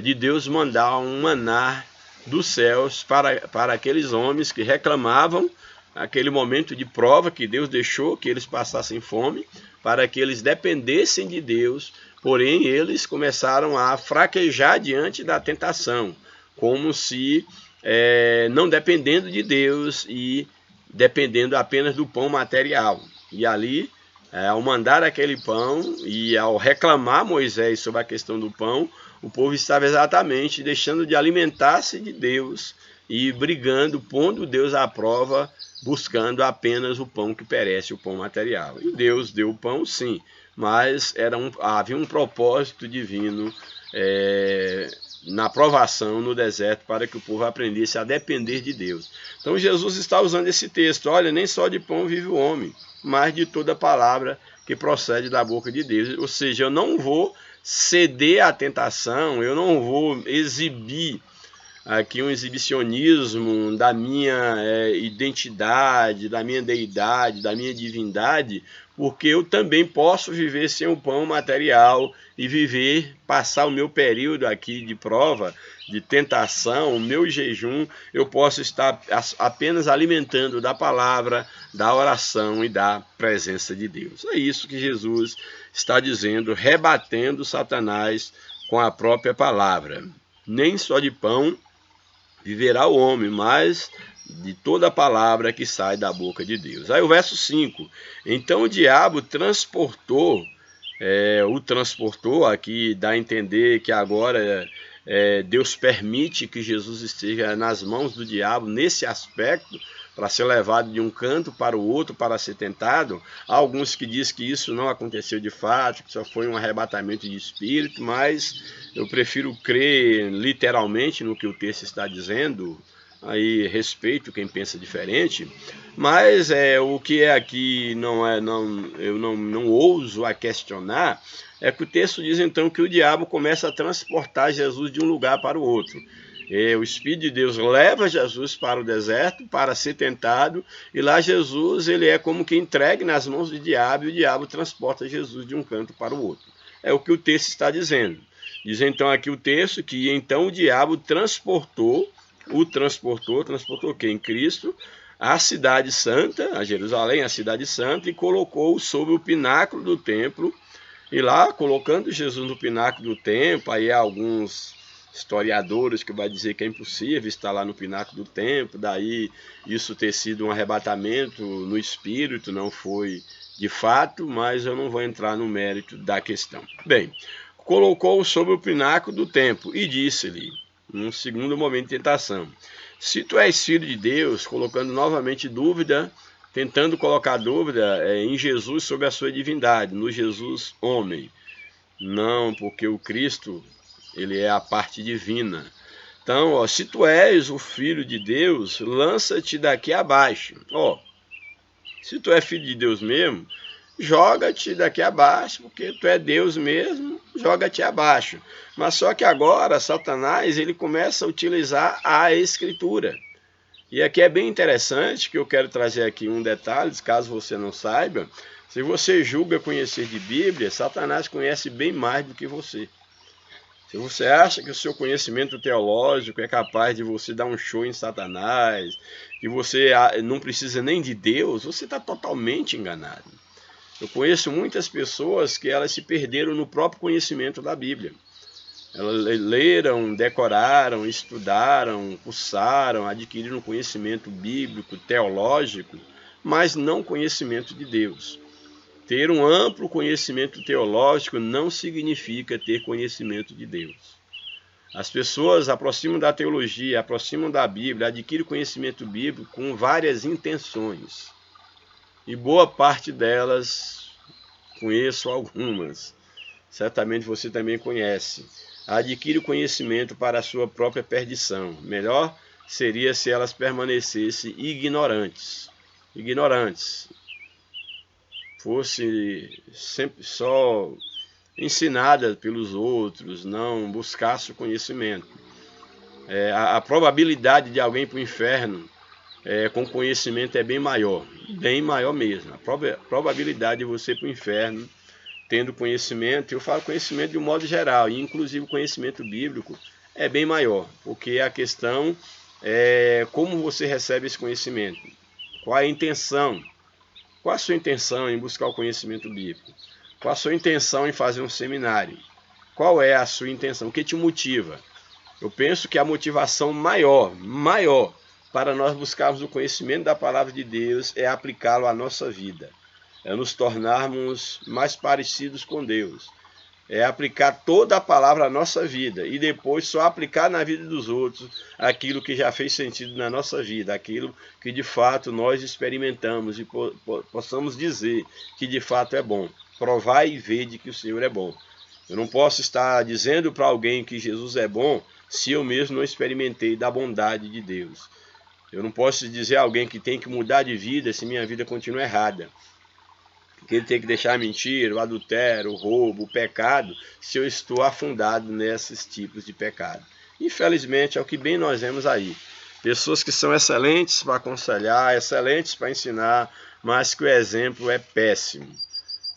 [SPEAKER 1] de Deus mandar um maná dos céus para aqueles homens que reclamavam, aquele momento de prova que Deus deixou que eles passassem fome, para que eles dependessem de Deus. Porém, eles começaram a fraquejar diante da tentação, como se não dependendo de Deus e dependendo apenas do pão material. E ali, ao mandar aquele pão e ao reclamar Moisés sobre a questão do pão, o povo estava exatamente deixando de alimentar-se de Deus e brigando, pondo Deus à prova, buscando apenas o pão que perece, o pão material. E Deus deu o pão, sim, mas havia um propósito divino na provação no deserto para que o povo aprendesse a depender de Deus. Então Jesus está usando esse texto, olha, nem só de pão vive o homem, mas de toda palavra que procede da boca de Deus. Ou seja, eu não vou ceder à tentação, eu não vou exibir aqui um exibicionismo da minha identidade, da minha deidade, da minha divindade, porque eu também posso viver sem o pão material e passar o meu período aqui de prova, de tentação, o meu jejum, eu posso estar apenas alimentando da palavra, da oração e da presença de Deus. É isso que Jesus está dizendo, rebatendo Satanás com a própria palavra. Nem só de pão viverá o homem, mas de toda a palavra que sai da boca de Deus. Aí o verso 5, então o diabo transportou, aqui dá a entender que agora Deus permite que Jesus esteja nas mãos do diabo nesse aspecto, para ser levado de um canto para o outro para ser tentado. Há alguns que dizem que isso não aconteceu de fato, que só foi um arrebatamento de espírito, mas eu prefiro crer literalmente no que o texto está dizendo, aí respeito quem pensa diferente, mas o que aqui eu não ouso a questionar, é que o texto diz então que o diabo começa a transportar Jesus de um lugar para o outro. O Espírito de Deus leva Jesus para o deserto para ser tentado, e lá Jesus ele é como que entregue nas mãos do diabo, e o diabo transporta Jesus de um canto para o outro. É o que o texto está dizendo. Diz então aqui o texto que então o diabo transportou quem? Cristo, a cidade santa, a Jerusalém, a cidade santa, e colocou-o sobre o pináculo do templo. E lá, colocando Jesus no pináculo do templo, aí há alguns historiadores que vai dizer que é impossível estar lá no pináculo do templo, daí isso ter sido um arrebatamento no espírito, não foi de fato, mas eu não vou entrar no mérito da questão. Bem, colocou-o sobre o pináculo do templo e disse-lhe, num segundo momento de tentação, se tu és filho de Deus, colocando novamente dúvida, tentando colocar dúvida em Jesus sobre a sua divindade, no Jesus homem. Não, porque o Cristo, ele é a parte divina. Então, se tu és o filho de Deus, lança-te daqui abaixo. Se tu é filho de Deus mesmo, joga-te daqui abaixo, porque tu é Deus mesmo, joga-te abaixo. Mas só que agora Satanás ele começa a utilizar a Escritura. E aqui é bem interessante, que eu quero trazer aqui um detalhe, caso você não saiba. Se você julga conhecer de Bíblia, Satanás conhece bem mais do que você. Se você acha que o seu conhecimento teológico é capaz de você dar um show em Satanás, que você não precisa nem de Deus, você está totalmente enganado. Eu conheço muitas pessoas que elas se perderam no próprio conhecimento da Bíblia. Elas leram, decoraram, estudaram, cursaram, adquiriram conhecimento bíblico, teológico, mas não conhecimento de Deus. Ter um amplo conhecimento teológico não significa ter conhecimento de Deus. As pessoas aproximam da teologia, aproximam da Bíblia, adquirem conhecimento bíblico com várias intenções. E boa parte delas, conheço algumas, certamente você também conhece, adquire o conhecimento para a sua própria perdição. Melhor seria se elas permanecessem ignorantes. Fosse sempre só ensinada pelos outros, não buscasse o conhecimento. A probabilidade de alguém para o inferno com conhecimento é bem maior mesmo. A probabilidade de você ir para o inferno tendo conhecimento, eu falo conhecimento de um modo geral, e inclusive o conhecimento bíblico é bem maior, porque a questão é como você recebe esse conhecimento, qual a intenção, qual a sua intenção em buscar o conhecimento bíblico, qual a sua intenção em fazer um seminário, qual é a sua intenção, o que te motiva. Eu penso que a motivação maior para nós buscarmos o conhecimento da palavra de Deus é aplicá-lo à nossa vida. É nos tornarmos mais parecidos com Deus. É aplicar toda a palavra à nossa vida e depois só aplicar na vida dos outros aquilo que já fez sentido na nossa vida, aquilo que de fato nós experimentamos e possamos dizer que de fato é bom. Provai e vede que o Senhor é bom. Eu não posso estar dizendo para alguém que Jesus é bom se eu mesmo não experimentei da bondade de Deus. Eu não posso dizer a alguém que tem que mudar de vida se minha vida continua errada. Que ele tem que deixar a mentira, o adultério, o roubo, o pecado, se eu estou afundado nesses tipos de pecado. Infelizmente, é o que bem nós vemos aí. Pessoas que são excelentes para aconselhar, excelentes para ensinar, mas que o exemplo é péssimo.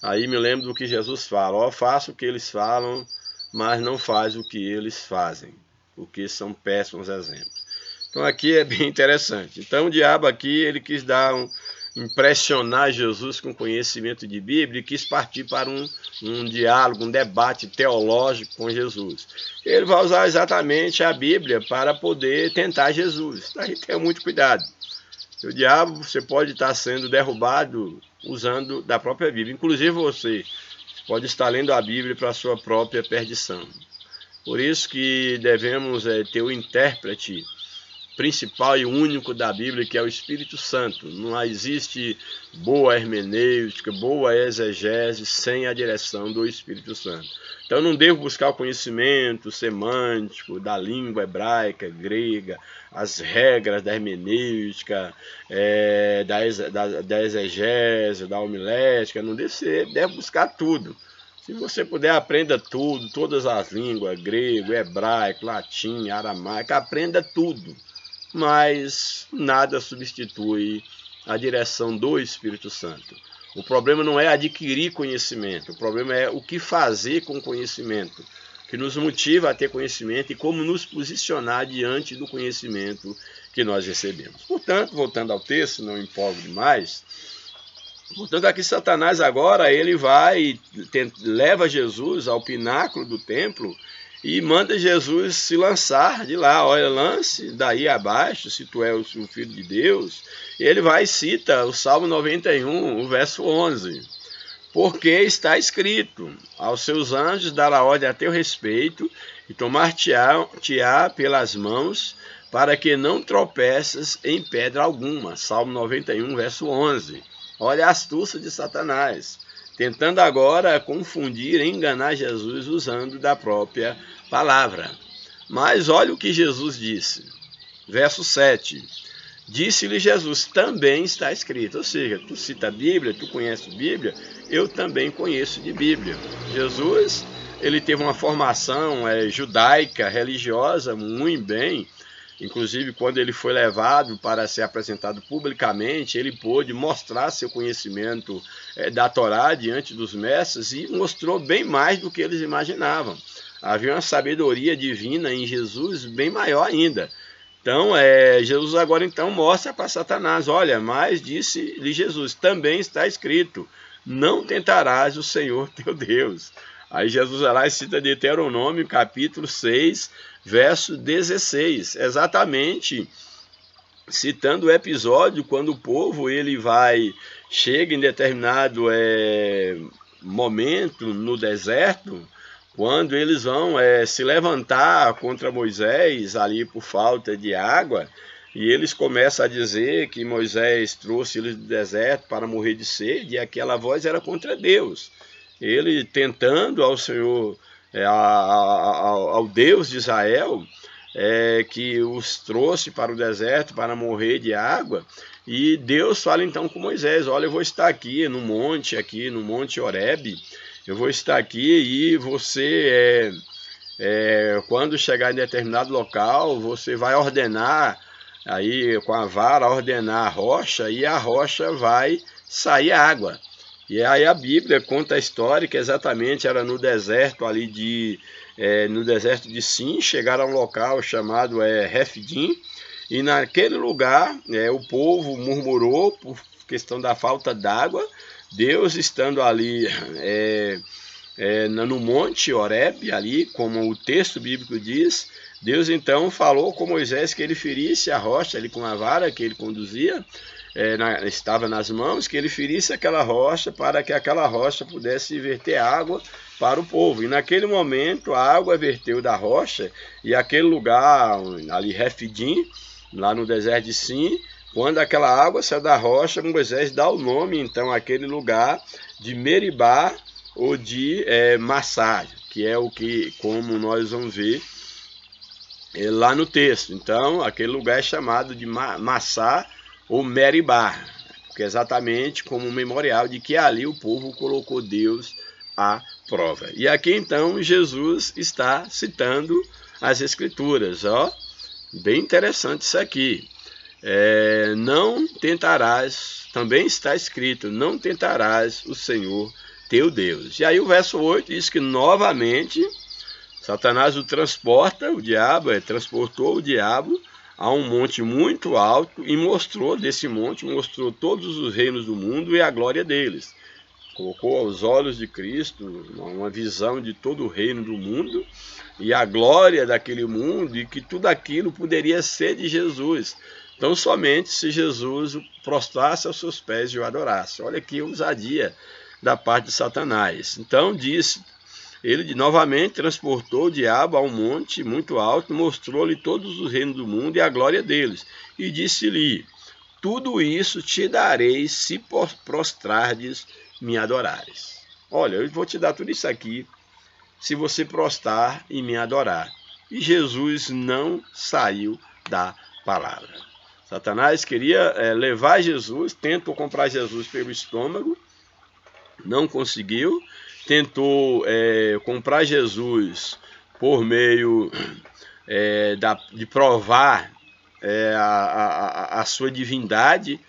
[SPEAKER 1] Aí me lembro do que Jesus fala, faça o que eles falam, mas não faz o que eles fazem, porque são péssimos exemplos. Então aqui é bem interessante. Então o diabo aqui, ele quis impressionar Jesus com conhecimento de Bíblia e quis partir para um diálogo, um debate teológico com Jesus. Ele vai usar exatamente a Bíblia para poder tentar Jesus. Daí tenha muito cuidado. O diabo, você pode estar sendo derrubado usando da própria Bíblia. Inclusive você pode estar lendo a Bíblia para a sua própria perdição. Por isso que devemos ter o intérprete principal e único da Bíblia, que é o Espírito Santo. Não existe boa hermenêutica, boa exegese sem a direção do Espírito Santo. Então não devo buscar o conhecimento semântico da língua hebraica, grega, as regras da hermenêutica, da exegese, da homilética, não deve buscar tudo. Se você puder, aprenda tudo, todas as línguas, grego, hebraico, latim, aramaico, aprenda tudo. Mas nada substitui a direção do Espírito Santo. O problema não é adquirir conhecimento, o problema é o que fazer com o conhecimento, que nos motiva a ter conhecimento e como nos posicionar diante do conhecimento que nós recebemos. Portanto, voltando ao texto, não empolgo demais, portanto aqui Satanás agora ele vai, leva Jesus ao pináculo do templo e manda Jesus se lançar de lá. Olha, lance daí abaixo, se tu és o Filho de Deus. E ele vai e cita o Salmo 91, o verso 11. Porque está escrito, aos seus anjos dará ordem a teu respeito, e tomar-te-á pelas mãos, para que não tropeças em pedra alguma. Salmo 91, verso 11. Olha a astúcia de Satanás, tentando agora confundir, enganar Jesus usando da própria palavra. Mas olha o que Jesus disse, verso 7. Disse-lhe Jesus, também está escrito. Ou seja, tu cita a Bíblia, tu conhece a Bíblia, eu também conheço de Bíblia. Jesus, ele teve uma formação judaica, religiosa, muito bem. Inclusive, quando ele foi levado para ser apresentado publicamente, ele pôde mostrar seu conhecimento da Torá diante dos mestres e mostrou bem mais do que eles imaginavam. Havia uma sabedoria divina em Jesus bem maior ainda. Então, Jesus agora então mostra para Satanás, olha, mas disse-lhe Jesus, também está escrito, não tentarás o Senhor teu Deus. Aí Jesus vai lá e cita Deuteronômio, capítulo 6, verso 16, exatamente citando o episódio quando o povo chega em determinado momento no deserto, quando eles vão se levantar contra Moisés ali por falta de água, e eles começam a dizer que Moisés trouxe eles do deserto para morrer de sede, e aquela voz era contra Deus. Ele tentando ao Senhor, ao Deus de Israel, que os trouxe para o deserto para morrer de água, e Deus fala então com Moisés, olha, eu vou estar aqui no monte Horebe, eu vou estar aqui e você, quando chegar em determinado local, você vai ordenar, aí com a vara, ordenar a rocha, e a rocha vai sair água. E aí a Bíblia conta a história que exatamente era no deserto ali no deserto de Sim, chegaram a um local chamado Refidim, e naquele lugar o povo murmurou por questão da falta d'água. Deus estando ali no monte Horebe, ali, como o texto bíblico diz, Deus então falou com Moisés que ele ferisse a rocha ali com a vara que ele conduzia, estava nas mãos, que ele ferisse aquela rocha para que aquela rocha pudesse verter água para o povo. E naquele momento a água verteu da rocha, e aquele lugar ali, Refidim, lá no deserto de Sim, quando aquela água saiu da rocha, Moisés dá o nome então àquele lugar de Meribá ou de Massá, que é o que, como nós vamos ver lá no texto. Então aquele lugar é chamado de Massá ou Meribá, porque é exatamente como um memorial de que ali o povo colocou Deus à prova. E aqui então Jesus está citando as escrituras, ó, bem interessante isso aqui. Não tentarás, também está escrito, não tentarás o Senhor teu Deus. E aí o verso 8 diz que novamente Satanás o transporta, o diabo, transportou o diabo a um monte muito alto e mostrou desse monte, mostrou todos os reinos do mundo e a glória deles. Colocou aos olhos de Cristo uma visão de todo o reino do mundo e a glória daquele mundo, e que tudo aquilo poderia ser de Jesus. Então somente se Jesus prostrasse aos seus pés e o adorasse. Olha que ousadia da parte de Satanás. Então disse, ele novamente transportou o diabo a um monte muito alto, mostrou-lhe todos os reinos do mundo e a glória deles, e disse-lhe, tudo isso te darei se prostrardes me adorares. Olha, eu vou te dar tudo isso aqui se você prostrar e me adorar. E Jesus não saiu da palavra. Satanás queria levar Jesus, tentou comprar Jesus pelo estômago, não conseguiu. Tentou comprar Jesus por meio de provar a sua divindade,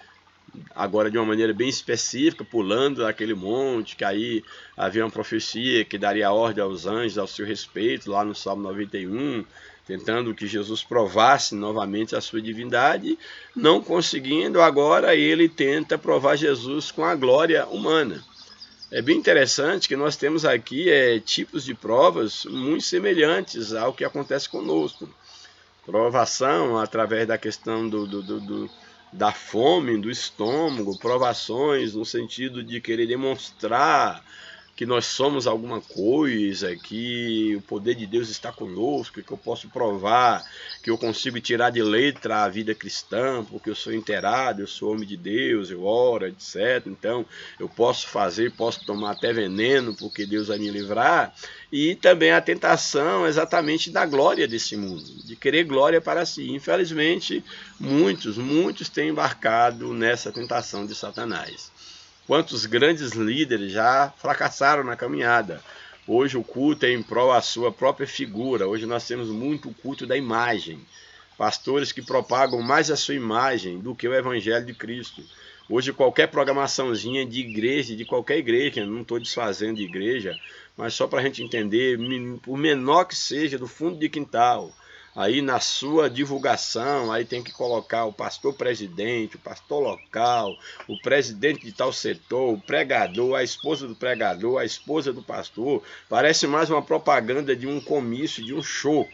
[SPEAKER 1] agora de uma maneira bem específica, pulando daquele monte, que aí havia uma profecia que daria ordem aos anjos ao seu respeito, lá no Salmo 91, tentando que Jesus provasse novamente a sua divindade, não conseguindo, agora ele tenta provar Jesus com a glória humana. É bem interessante que nós temos aqui tipos de provas muito semelhantes ao que acontece conosco. Provação através da questão da fome, do estômago, provações no sentido de querer demonstrar que nós somos alguma coisa, que o poder de Deus está conosco, que eu posso provar, que eu consigo tirar de letra a vida cristã, porque eu sou inteirado, eu sou homem de Deus, eu oro, etc. Então eu posso fazer, posso tomar até veneno, porque Deus vai me livrar. E também a tentação exatamente da glória desse mundo, de querer glória para si. Infelizmente, muitos têm embarcado nessa tentação de Satanás. Quantos grandes líderes já fracassaram na caminhada. Hoje o culto é em prol da sua própria figura. Hoje nós temos muito o culto da imagem. Pastores que propagam mais a sua imagem do que o evangelho de Cristo. Hoje qualquer programaçãozinha de igreja, de qualquer igreja, não estou desfazendo de igreja, mas só para a gente entender, por menor que seja, do fundo de quintal, aí na sua divulgação, aí tem que colocar o pastor presidente, o pastor local, o presidente de tal setor, o pregador, a esposa do pregador, a esposa do pastor. Parece mais uma propaganda de um comício, de um show.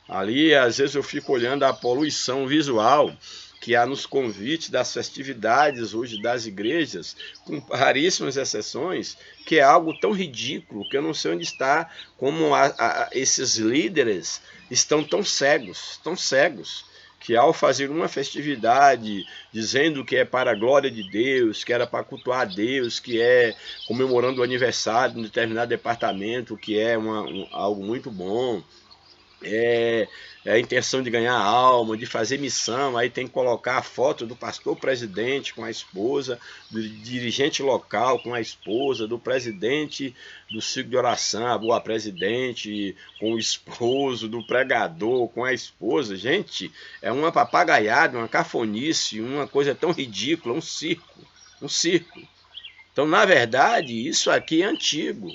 [SPEAKER 1] Ali, às vezes, eu fico olhando a poluição visual que há nos convites das festividades hoje das igrejas, com raríssimas exceções, que é algo tão ridículo que eu não sei onde está, como esses líderes estão tão cegos, que ao fazer uma festividade dizendo que é para a glória de Deus, que era para cultuar a Deus, que é comemorando o aniversário de um determinado departamento, que é algo muito bom, é a intenção de ganhar alma, de fazer missão, aí tem que colocar a foto do pastor presidente com a esposa, do dirigente local com a esposa, do presidente do ciclo de oração, a boa presidente com o esposo, do pregador com a esposa. Gente, é uma papagaiada, uma cafonice, uma coisa tão ridícula, um circo. Então, na verdade, isso aqui é antigo.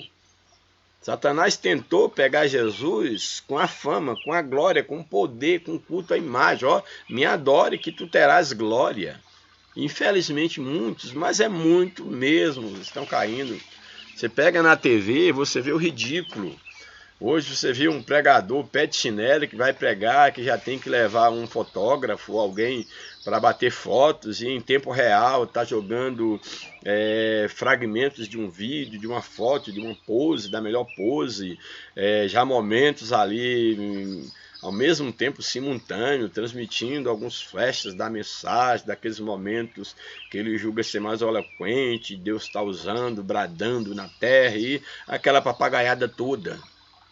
[SPEAKER 1] Satanás tentou pegar Jesus com a fama, com a glória, com o poder, com o culto à imagem. Ó, me adore que tu terás glória. Infelizmente muitos, mas é muito mesmo, estão caindo. Você pega na TV, você vê o ridículo. Hoje você vê um pregador pé de chinelo que vai pregar, que já tem que levar um fotógrafo, alguém para bater fotos, e em tempo real está jogando fragmentos de um vídeo, de uma foto, de uma pose, da melhor pose, já momentos ali ao mesmo tempo simultâneo, transmitindo alguns flashes da mensagem, daqueles momentos que ele julga ser mais eloquente, Deus está usando, bradando na terra, e aquela papagaiada toda.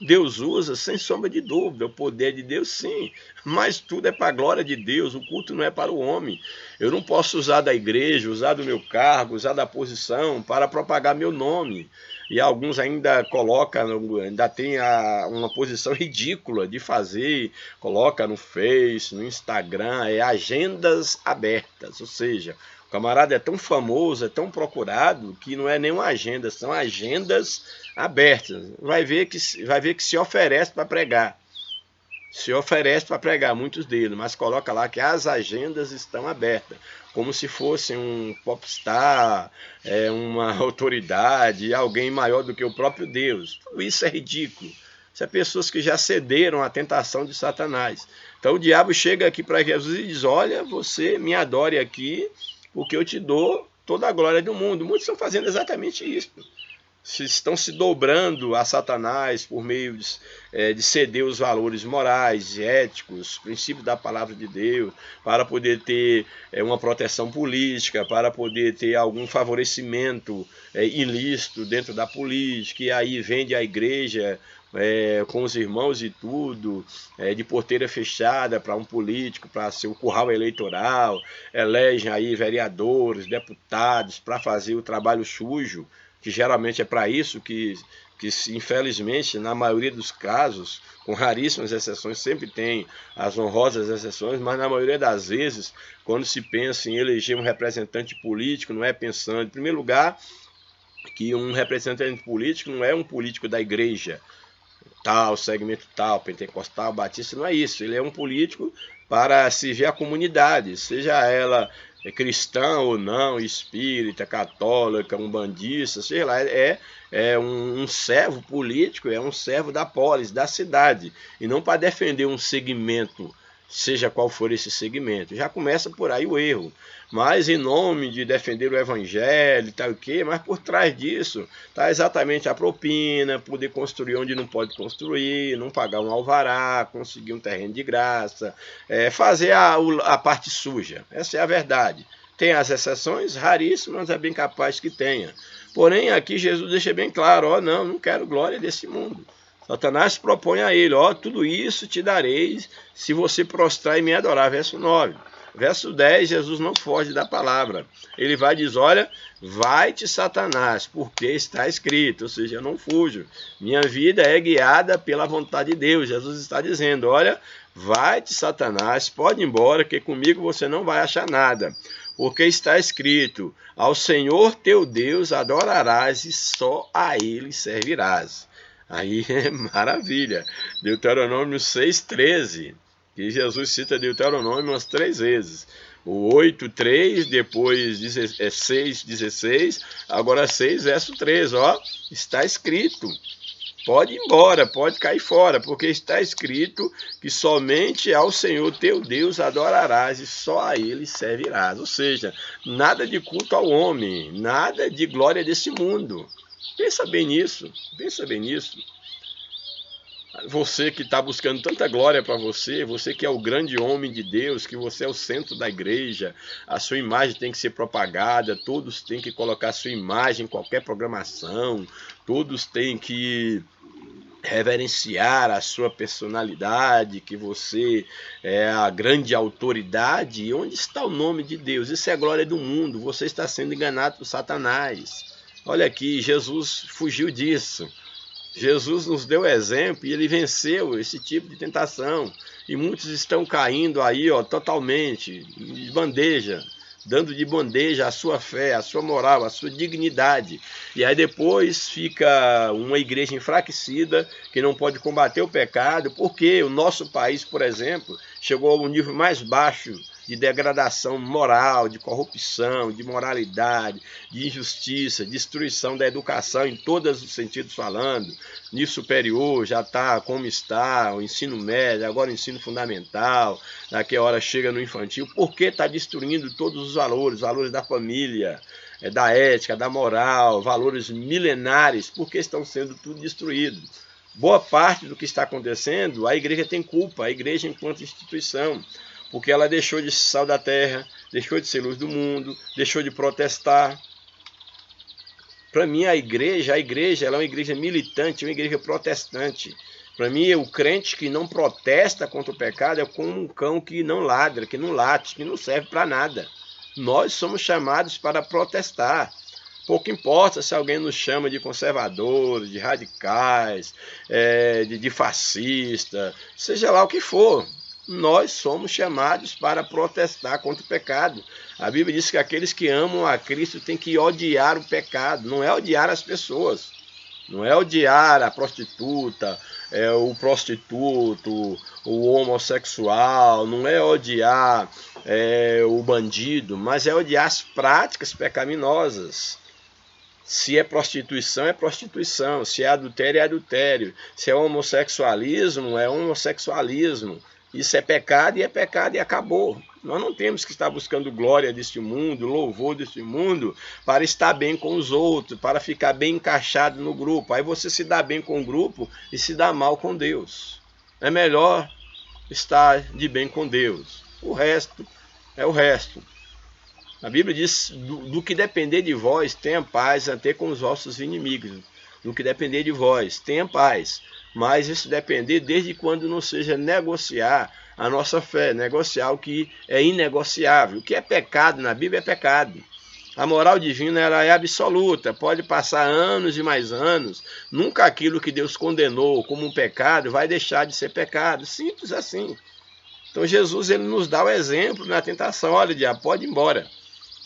[SPEAKER 1] Deus usa, sem sombra de dúvida, o poder de Deus sim, mas tudo é para a glória de Deus, o culto não é para o homem. Eu não posso usar da igreja, usar do meu cargo, usar da posição para propagar meu nome. E alguns ainda colocam, ainda tem uma posição ridícula de fazer, coloca no Face, no Instagram, agendas abertas, ou seja, o camarada é tão famoso, é tão procurado, que não é nenhuma agenda, são agendas abertas. Vai ver que se oferece para pregar. Se oferece para pregar, muitos deles, mas coloca lá que as agendas estão abertas, como se fosse um popstar, uma autoridade, alguém maior do que o próprio Deus. Tudo isso é ridículo. Isso é pessoas que já cederam à tentação de Satanás. Então o diabo chega aqui para Jesus e diz: olha, você me adore aqui, porque eu te dou toda a glória do mundo. Muitos estão fazendo exatamente isso. Estão se dobrando a Satanás por meio de ceder os valores morais, éticos, princípios da palavra de Deus, para poder ter uma proteção política, para poder ter algum favorecimento ilícito dentro da política, e aí vende a igreja com os irmãos e tudo, de porteira fechada para um político, para ser o curral eleitoral, elegem aí vereadores, deputados, para fazer o trabalho sujo, que geralmente é para isso que infelizmente, na maioria dos casos, com raríssimas exceções, sempre tem as honrosas exceções, mas na maioria das vezes, quando se pensa em eleger um representante político, não é pensando, em primeiro lugar, que um representante político não é um político da igreja, tal, segmento tal, pentecostal, batista, não é isso. Ele é um político para servir a comunidade, seja ela cristã ou não, espírita, católica, umbandista, sei lá, é um servo político, é um servo da polis, da cidade, e não para defender um segmento seja qual for esse segmento. Já começa por aí o erro. Mas em nome de defender o evangelho e tal o quê, mas por trás disso está exatamente a propina, poder construir onde não pode construir, não pagar um alvará, conseguir um terreno de graça, fazer a parte suja. Essa é a verdade. Tem as exceções, raríssimas, é bem capaz que tenha. Porém, aqui Jesus deixa bem claro, não quero glória desse mundo. Satanás propõe a ele, tudo isso te darei se você prostrar e me adorar. Verso 9. Verso 10, Jesus não foge da palavra. Ele vai e diz, olha, vai-te Satanás, porque está escrito, ou seja, eu não fujo. Minha vida é guiada pela vontade de Deus. Jesus está dizendo, olha, vai-te Satanás, pode ir embora, que comigo você não vai achar nada. Porque está escrito, ao Senhor teu Deus adorarás e só a Ele servirás. Aí é maravilha. Deuteronômio 6,13. Que Jesus cita Deuteronômio umas 3 vezes. O 8,3, depois 6,16, agora 6, verso 13. Está escrito. Pode ir embora, pode cair fora, porque está escrito que somente ao Senhor teu Deus adorarás e só a Ele servirás. Ou seja, nada de culto ao homem, nada de glória desse mundo. Pensa bem nisso, pensa bem nisso. Você que está buscando tanta glória para você, você que é o grande homem de Deus, que você é o centro da igreja, a sua imagem tem que ser propagada, todos têm que colocar a sua imagem em qualquer programação, todos têm que reverenciar a sua personalidade, que você é a grande autoridade. E onde está o nome de Deus? Isso é a glória do mundo, você está sendo enganado por Satanás. Olha aqui, Jesus fugiu disso. Jesus nos deu exemplo e ele venceu esse tipo de tentação. E muitos estão caindo aí, totalmente, de bandeja, dando de bandeja a sua fé, a sua moral, a sua dignidade. E aí depois fica uma igreja enfraquecida, que não pode combater o pecado, porque o nosso país, por exemplo, chegou ao nível mais baixo de degradação moral, de corrupção, de moralidade, de injustiça, destruição da educação em todos os sentidos falando. Nível superior já está como está, o ensino médio, agora o ensino fundamental, daqui a hora chega no infantil, porque está destruindo todos os valores da família, da ética, da moral, valores milenares, porque estão sendo tudo destruídos. Boa parte do que está acontecendo, a igreja tem culpa, a igreja enquanto instituição, porque ela deixou de ser sal da terra, deixou de ser luz do mundo, deixou de protestar. Para mim, a igreja ela é uma igreja militante, uma igreja protestante. Para mim, o crente que não protesta contra o pecado é como um cão que não ladra, que não late, que não serve para nada. Nós somos chamados para protestar. Pouco importa se alguém nos chama de conservadores, de radicais, de fascista, seja lá o que for. Nós somos chamados para protestar contra o pecado. A Bíblia diz que aqueles que amam a Cristo têm que odiar o pecado, não é odiar as pessoas, não é odiar a prostituta, o prostituto, o homossexual, não é odiar o bandido, mas é odiar as práticas pecaminosas. Se é prostituição, é prostituição, se é adultério, é adultério, se é homossexualismo, é homossexualismo. Isso é pecado e acabou. Nós não temos que estar buscando glória deste mundo, louvor deste mundo, para estar bem com os outros, para ficar bem encaixado no grupo. Aí você se dá bem com o grupo e se dá mal com Deus. É melhor estar de bem com Deus. O resto é o resto. A Bíblia diz, do que depender de vós, tenha paz até com os vossos inimigos. Do que depender de vós, tenha paz. Mas isso depender desde quando não seja negociar a nossa fé, negociar o que é inegociável. O que é pecado na Bíblia é pecado. A moral divina ela é absoluta, pode passar anos e mais anos, nunca aquilo que Deus condenou como um pecado vai deixar de ser pecado, simples assim. Então Jesus ele nos dá o exemplo na tentação, olha diabo, pode ir embora,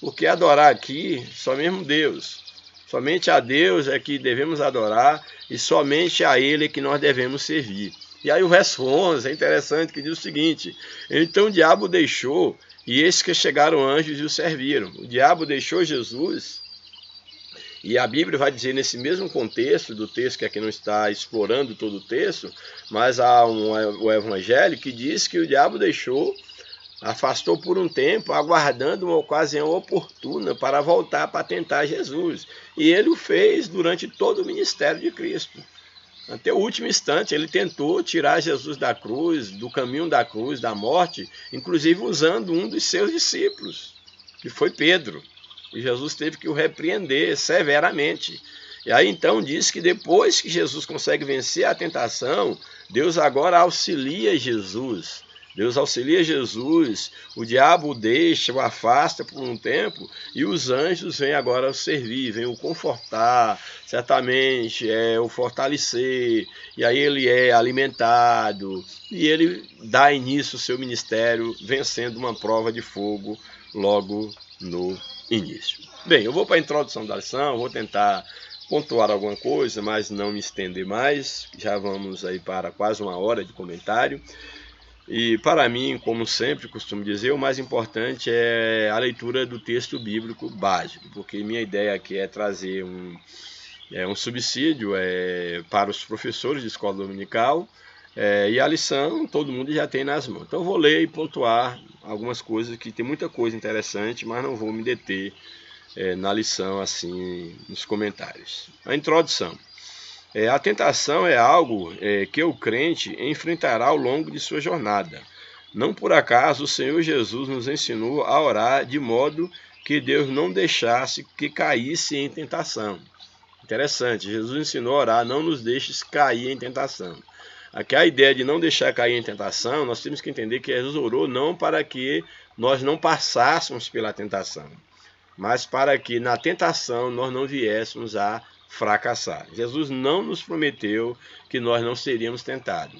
[SPEAKER 1] porque adorar aqui só mesmo Deus. Somente a Deus é que devemos adorar e somente a Ele é que nós devemos servir. E aí o verso 11 é interessante, que diz o seguinte: então o diabo deixou, e eis que chegaram anjos e o serviram. O diabo deixou Jesus E a Bíblia vai dizer nesse mesmo contexto do texto, que aqui não está explorando todo o texto, mas há o Evangelho que diz que o diabo afastou por um tempo, aguardando uma ocasião oportuna para voltar para tentar Jesus. E ele o fez durante todo o ministério de Cristo. Até o último instante, ele tentou tirar Jesus da cruz, do caminho da cruz, da morte, inclusive usando um dos seus discípulos, que foi Pedro. E Jesus teve que o repreender severamente. E aí então diz que depois que Jesus consegue vencer a tentação, Deus agora auxilia Jesus. Deus auxilia Jesus, o diabo o deixa, o afasta por um tempo, e os anjos vêm agora o servir, vêm o confortar, certamente, o fortalecer, e aí ele é alimentado, e ele dá início ao seu ministério, vencendo uma prova de fogo logo no início. Bem, eu vou para a introdução da lição, vou tentar pontuar alguma coisa, mas não me estender mais, já vamos aí para quase uma hora de comentário. E para mim, como sempre costumo dizer, o mais importante é a leitura do texto bíblico básico, porque minha ideia aqui é trazer um subsídio para os professores de escola dominical, e a lição todo mundo já tem nas mãos. Então eu vou ler e pontuar algumas coisas, que tem muita coisa interessante, mas não vou me deter na lição assim nos comentários. A introdução. A tentação é algo que o crente enfrentará ao longo de sua jornada. Não por acaso o Senhor Jesus nos ensinou a orar de modo que Deus não deixasse que caísse em tentação. Interessante, Jesus ensinou a orar, não nos deixes cair em tentação. Aqui a ideia de não deixar cair em tentação, nós temos que entender que Jesus orou não para que nós não passássemos pela tentação, mas para que na tentação nós não viéssemos a fracassar. Jesus não nos prometeu que nós não seríamos tentados.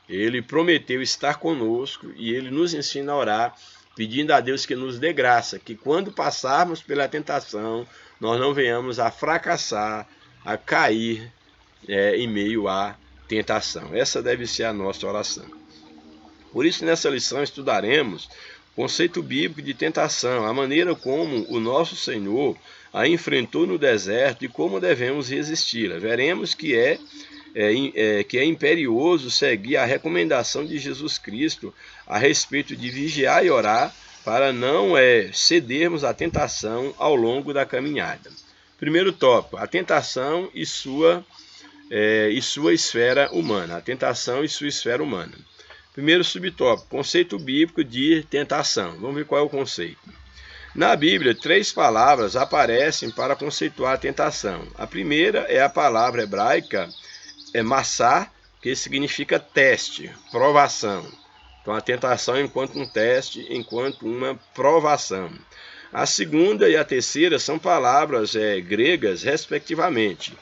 [SPEAKER 1] Ele prometeu estar conosco e ele nos ensina a orar, pedindo a Deus que nos dê graça, que quando passarmos pela tentação, nós não venhamos a fracassar, a cair em meio à tentação. Essa deve ser a nossa oração. Por isso, nessa lição, estudaremos o conceito bíblico de tentação, a maneira como o nosso Senhor a enfrentou no deserto e como devemos resisti-la. Veremos que é imperioso seguir a recomendação de Jesus Cristo a respeito de vigiar e orar para não cedermos à tentação ao longo da caminhada. Primeiro tópico, a tentação e sua esfera humana. A tentação e sua esfera humana. Primeiro subtópico, conceito bíblico de tentação. Vamos ver qual é o conceito. Na Bíblia, 3 palavras aparecem para conceituar a tentação. A primeira é a palavra hebraica massá, que significa teste, provação. Então, a tentação enquanto um teste, enquanto uma provação. A segunda e a terceira são palavras gregas, respectivamente,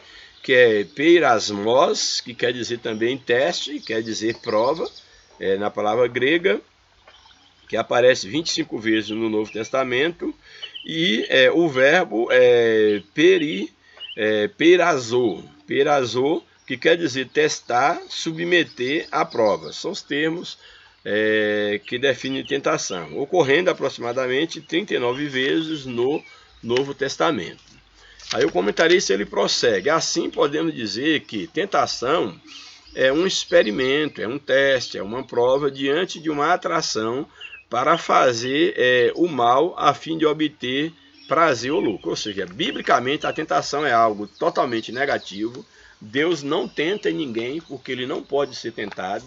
[SPEAKER 1] que é peirasmos, que quer dizer também teste, quer dizer prova, na palavra grega, que aparece 25 vezes no Novo Testamento, e o verbo peirazo, que quer dizer testar, submeter à prova. São os termos que definem tentação, ocorrendo aproximadamente 39 vezes no Novo Testamento. Aí o comentarista ele prossegue: assim podemos dizer que tentação é um experimento, é um teste, é uma prova diante de uma atração para fazer o mal a fim de obter prazer ou lucro. Ou seja, biblicamente a tentação é algo totalmente negativo. Deus não tenta ninguém porque ele não pode ser tentado.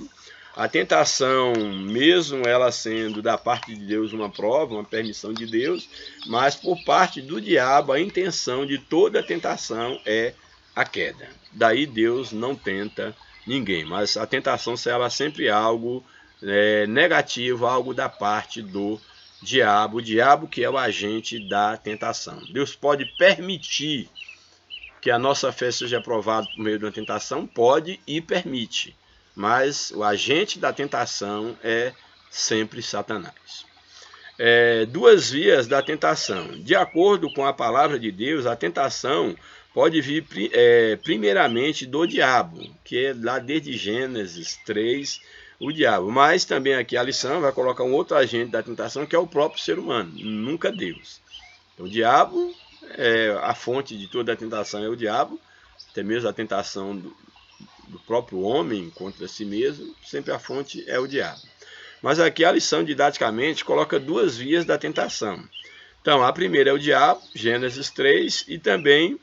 [SPEAKER 1] A tentação, mesmo ela sendo da parte de Deus uma prova, uma permissão de Deus, mas por parte do diabo a intenção de toda tentação é a queda. Daí Deus não tenta ninguém, mas a tentação será sempre algo negativo, algo da parte do diabo, o diabo que é o agente da tentação. Deus pode permitir que a nossa fé seja aprovada por meio de uma tentação, pode e permite, mas o agente da tentação é sempre Satanás. 2 vias da tentação. De acordo com a palavra de Deus, a tentação pode vir primeiramente do diabo, que é lá desde Gênesis 3, o diabo. Mas também aqui a lição vai colocar um outro agente da tentação, que é o próprio ser humano, nunca Deus. Então, o diabo A fonte de toda a tentação é o diabo, até mesmo a tentação do próprio homem contra si mesmo, sempre a fonte é o diabo. Mas aqui a lição didaticamente coloca duas vias da tentação. Então, a primeira é o diabo, Gênesis 3, e também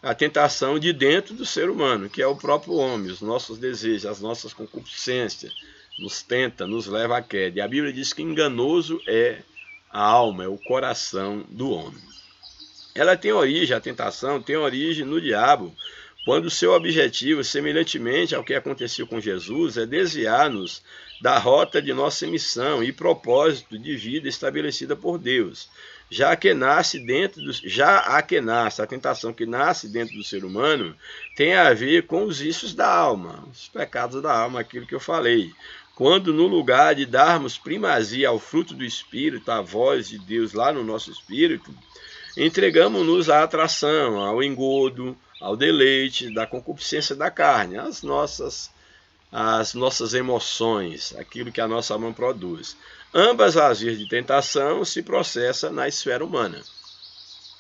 [SPEAKER 1] a tentação de dentro do ser humano, que é o próprio homem, os nossos desejos, as nossas concupiscências, nos tenta, nos leva à queda. E a Bíblia diz que enganoso é a alma, é o coração do homem. Ela tem origem, a tentação tem origem no diabo, quando o seu objetivo, semelhantemente ao que aconteceu com Jesus, é desviar-nos da rota de nossa missão e propósito de vida estabelecida por Deus. A tentação que nasce dentro do ser humano tem a ver com os vícios da alma, os pecados da alma, aquilo que eu falei. Quando no lugar de darmos primazia ao fruto do Espírito, à voz de Deus lá no nosso espírito, entregamos-nos à atração, ao engodo, ao deleite da concupiscência da carne, as nossas emoções, aquilo que a nossa alma produz. Ambas as vias de tentação se processam na esfera humana.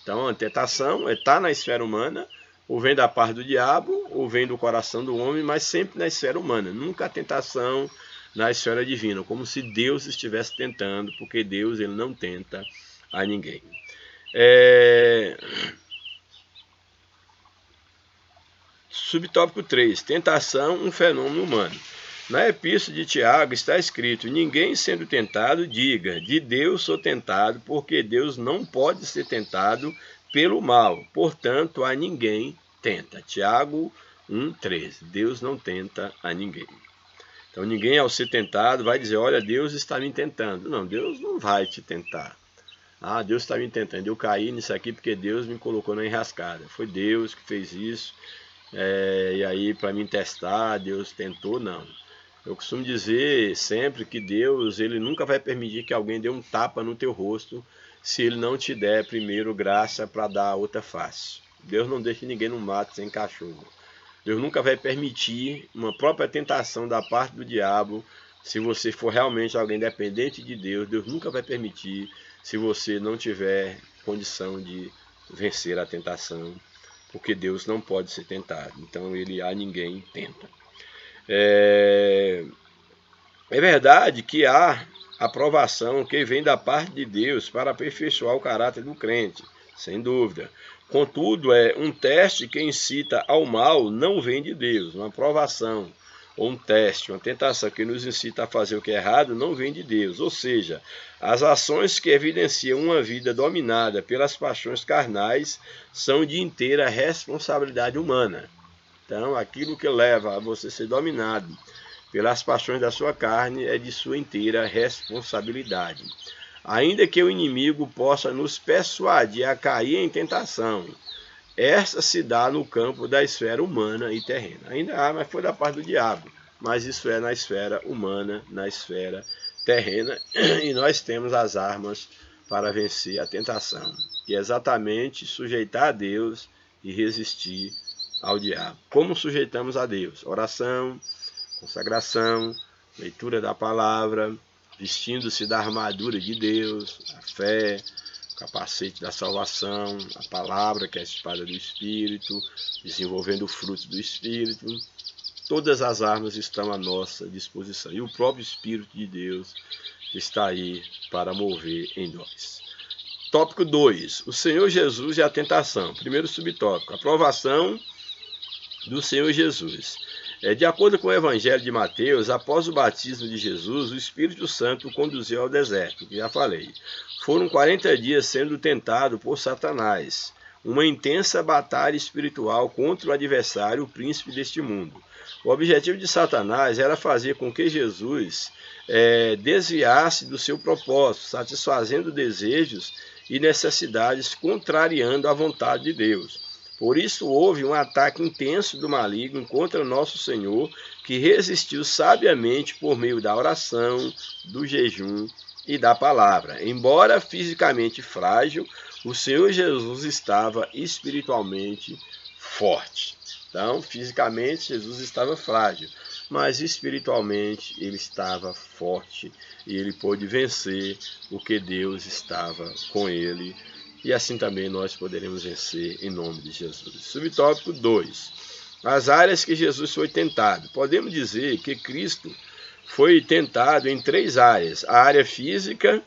[SPEAKER 1] Então, a tentação está na esfera humana, ou vem da parte do diabo, ou vem do coração do homem, mas sempre na esfera humana. Nunca a tentação na esfera divina, como se Deus estivesse tentando, porque Deus ele não tenta a ninguém. Subtópico 3. Tentação, um fenômeno humano. Na epístola de Tiago está escrito: ninguém sendo tentado diga, de Deus sou tentado, porque Deus não pode ser tentado pelo mal, portanto a ninguém tenta. Tiago 1,13. Deus não tenta a ninguém. Então ninguém ao ser tentado vai dizer, olha, Deus está me tentando. Não, Deus não vai te tentar. Deus está me tentando, eu caí nisso aqui porque Deus me colocou na enrascada. Foi Deus que fez isso, e aí para me testar, Deus tentou, não. Eu costumo dizer sempre que Deus ele nunca vai permitir que alguém dê um tapa no teu rosto se ele não te der primeiro graça para dar a outra face. Deus não deixa ninguém no mato sem cachorro. Deus nunca vai permitir uma própria tentação da parte do diabo. Se você for realmente alguém dependente de Deus, Deus nunca vai permitir se você não tiver condição de vencer a tentação, porque Deus não pode ser tentado. Então ele a ninguém tenta. É verdade que há aprovação que vem da parte de Deus para aperfeiçoar o caráter do crente, sem dúvida. Contudo, um teste que incita ao mal não vem de Deus. Uma aprovação, ou um teste, uma tentação que nos incita a fazer o que é errado não vem de Deus. Ou seja, as ações que evidenciam uma vida dominada pelas paixões carnais são de inteira responsabilidade humana. Então, aquilo que leva a você ser dominado pelas paixões da sua carne é de sua inteira responsabilidade. Ainda que o inimigo possa nos persuadir a cair em tentação, essa se dá no campo da esfera humana e terrena. Ainda mas foi da parte do diabo, mas isso é na esfera humana, na esfera terrena, e nós temos as armas para vencer a tentação, que é exatamente sujeitar a Deus e resistir ao diabo. Como sujeitamos a Deus? Oração, consagração, leitura da palavra, vestindo-se da armadura de Deus, a fé, o capacete da salvação, a palavra que é a espada do Espírito, desenvolvendo o fruto do Espírito. Todas as armas estão à nossa disposição e o próprio Espírito de Deus está aí para mover em nós. Tópico 2. O Senhor Jesus e a tentação. Primeiro subtópico. A aprovação do Senhor Jesus. De acordo com o Evangelho de Mateus, após o batismo de Jesus, o Espírito Santo o conduziu ao deserto, que já falei. Foram 40 dias sendo tentado por Satanás, uma intensa batalha espiritual contra o adversário, o príncipe deste mundo. O objetivo de Satanás era fazer com que Jesus desviasse do seu propósito, satisfazendo desejos e necessidades, contrariando a vontade de Deus. Por isso houve um ataque intenso do maligno contra nosso Senhor, que resistiu sabiamente por meio da oração, do jejum e da palavra. Embora fisicamente frágil, o Senhor Jesus estava espiritualmente forte. Então, fisicamente Jesus estava frágil, mas espiritualmente ele estava forte e ele pôde vencer, porque Deus estava com ele e assim também nós poderemos vencer em nome de Jesus. Subtópico 2. As áreas que Jesus foi tentado. Podemos dizer que Cristo foi tentado em 3 áreas. A área física,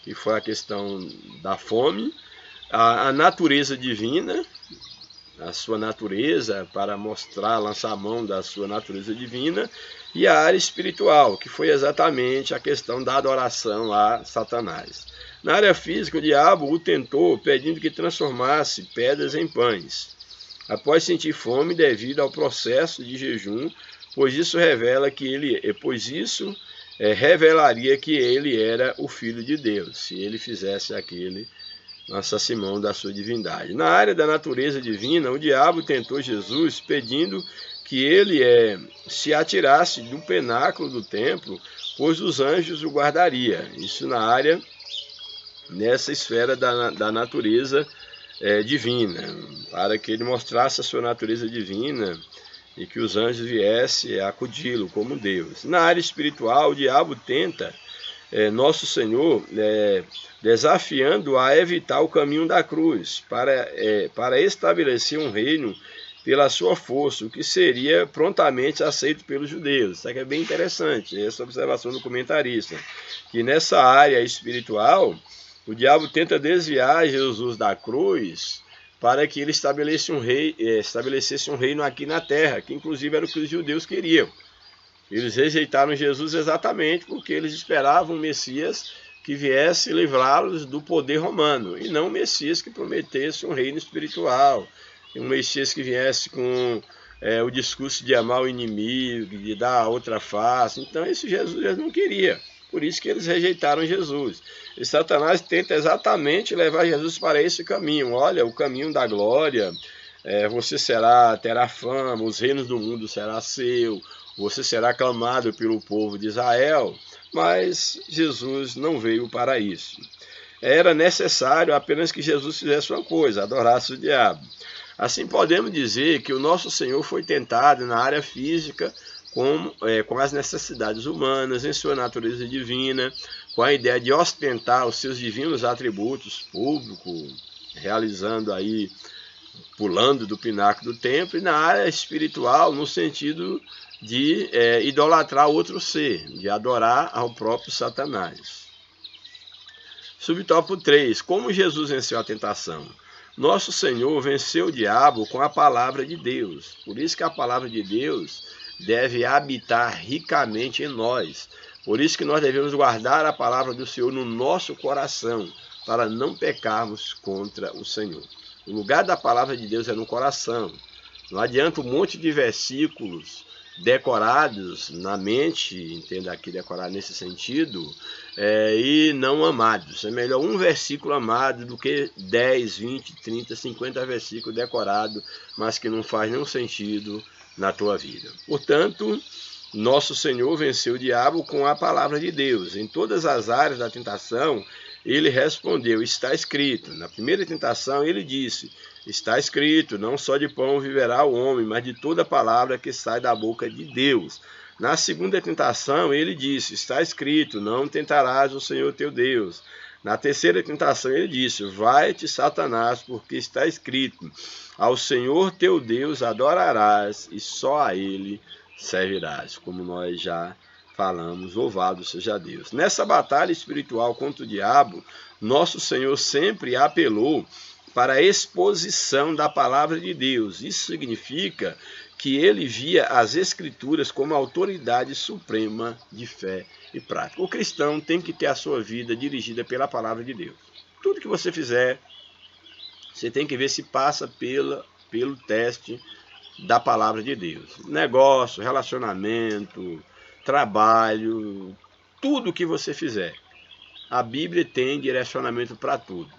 [SPEAKER 1] que foi a questão da fome, a natureza divina, a sua natureza, para mostrar, lançar a mão da sua natureza divina, e a área espiritual, que foi exatamente a questão da adoração a Satanás. Na área física, o diabo o tentou, pedindo que transformasse pedras em pães, após sentir fome devido ao processo de jejum, pois isso revelaria que ele era o Filho de Deus, se ele fizesse aquele lançasse mão da sua divindade. Na área da natureza divina, o diabo tentou Jesus pedindo que ele se atirasse do pináculo do templo, pois os anjos o guardariam. Isso nessa esfera da natureza divina, para que ele mostrasse a sua natureza divina e que os anjos viessem a acudi-lo como Deus. Na área espiritual, o diabo tenta nosso Senhor, desafiando a evitar o caminho da cruz, para estabelecer um reino pela sua força, o que seria prontamente aceito pelos judeus. Isso aqui é bem interessante, essa observação do comentarista, que nessa área espiritual, o diabo tenta desviar Jesus da cruz para que ele estabelecesse um reino aqui na terra, que inclusive era o que os judeus queriam. Eles rejeitaram Jesus exatamente porque eles esperavam um Messias que viesse livrá-los do poder romano, e não um Messias que prometesse um reino espiritual, um Messias que viesse com o discurso de amar o inimigo, de dar a outra face. Então esse Jesus eles não queriam, por isso que eles rejeitaram Jesus. E Satanás tenta exatamente levar Jesus para esse caminho. Olha, o caminho da glória, você terá fama, os reinos do mundo será seu, você será aclamado pelo povo de Israel, mas Jesus não veio para isso. Era necessário apenas que Jesus fizesse uma coisa, adorasse o diabo. Assim podemos dizer que o nosso Senhor foi tentado na área física com as necessidades humanas, em sua natureza divina, com a ideia de ostentar os seus divinos atributos públicos, pulando do pináculo do templo, e na área espiritual, no sentido de idolatrar outro ser, de adorar ao próprio Satanás. Subtópico 3. Como Jesus venceu a tentação? Nosso Senhor venceu o diabo com a palavra de Deus. Por isso que a palavra de Deus deve habitar ricamente em nós. Por isso que nós devemos guardar a palavra do Senhor no nosso coração, para não pecarmos contra o Senhor. O lugar da palavra de Deus é no coração. Não adianta um monte de versículos decorados na mente, entenda aqui decorado nesse sentido, e não amados. É melhor um versículo amado do que 10, 20, 30, 50 versículos decorados, mas que não faz nenhum sentido na tua vida. Portanto, nosso Senhor venceu o diabo com a palavra de Deus. Em todas as áreas da tentação, ele respondeu, está escrito. Na primeira tentação, ele disse, está escrito, não só de pão viverá o homem, mas de toda palavra que sai da boca de Deus. Na segunda tentação, ele disse, está escrito, não tentarás o Senhor teu Deus. Na terceira tentação, ele disse, vai-te, Satanás, porque está escrito, ao Senhor teu Deus adorarás e só a ele servirás. Como nós já falamos, louvado seja Deus. Nessa batalha espiritual contra o diabo, nosso Senhor sempre apelou para a exposição da palavra de Deus. Isso significa que ele via as Escrituras como a autoridade suprema de fé e prática. O cristão tem que ter a sua vida dirigida pela palavra de Deus. Tudo que você fizer, você tem que ver se passa pelo teste da palavra de Deus. Negócio, relacionamento, trabalho, tudo que você fizer. A Bíblia tem direcionamento para tudo.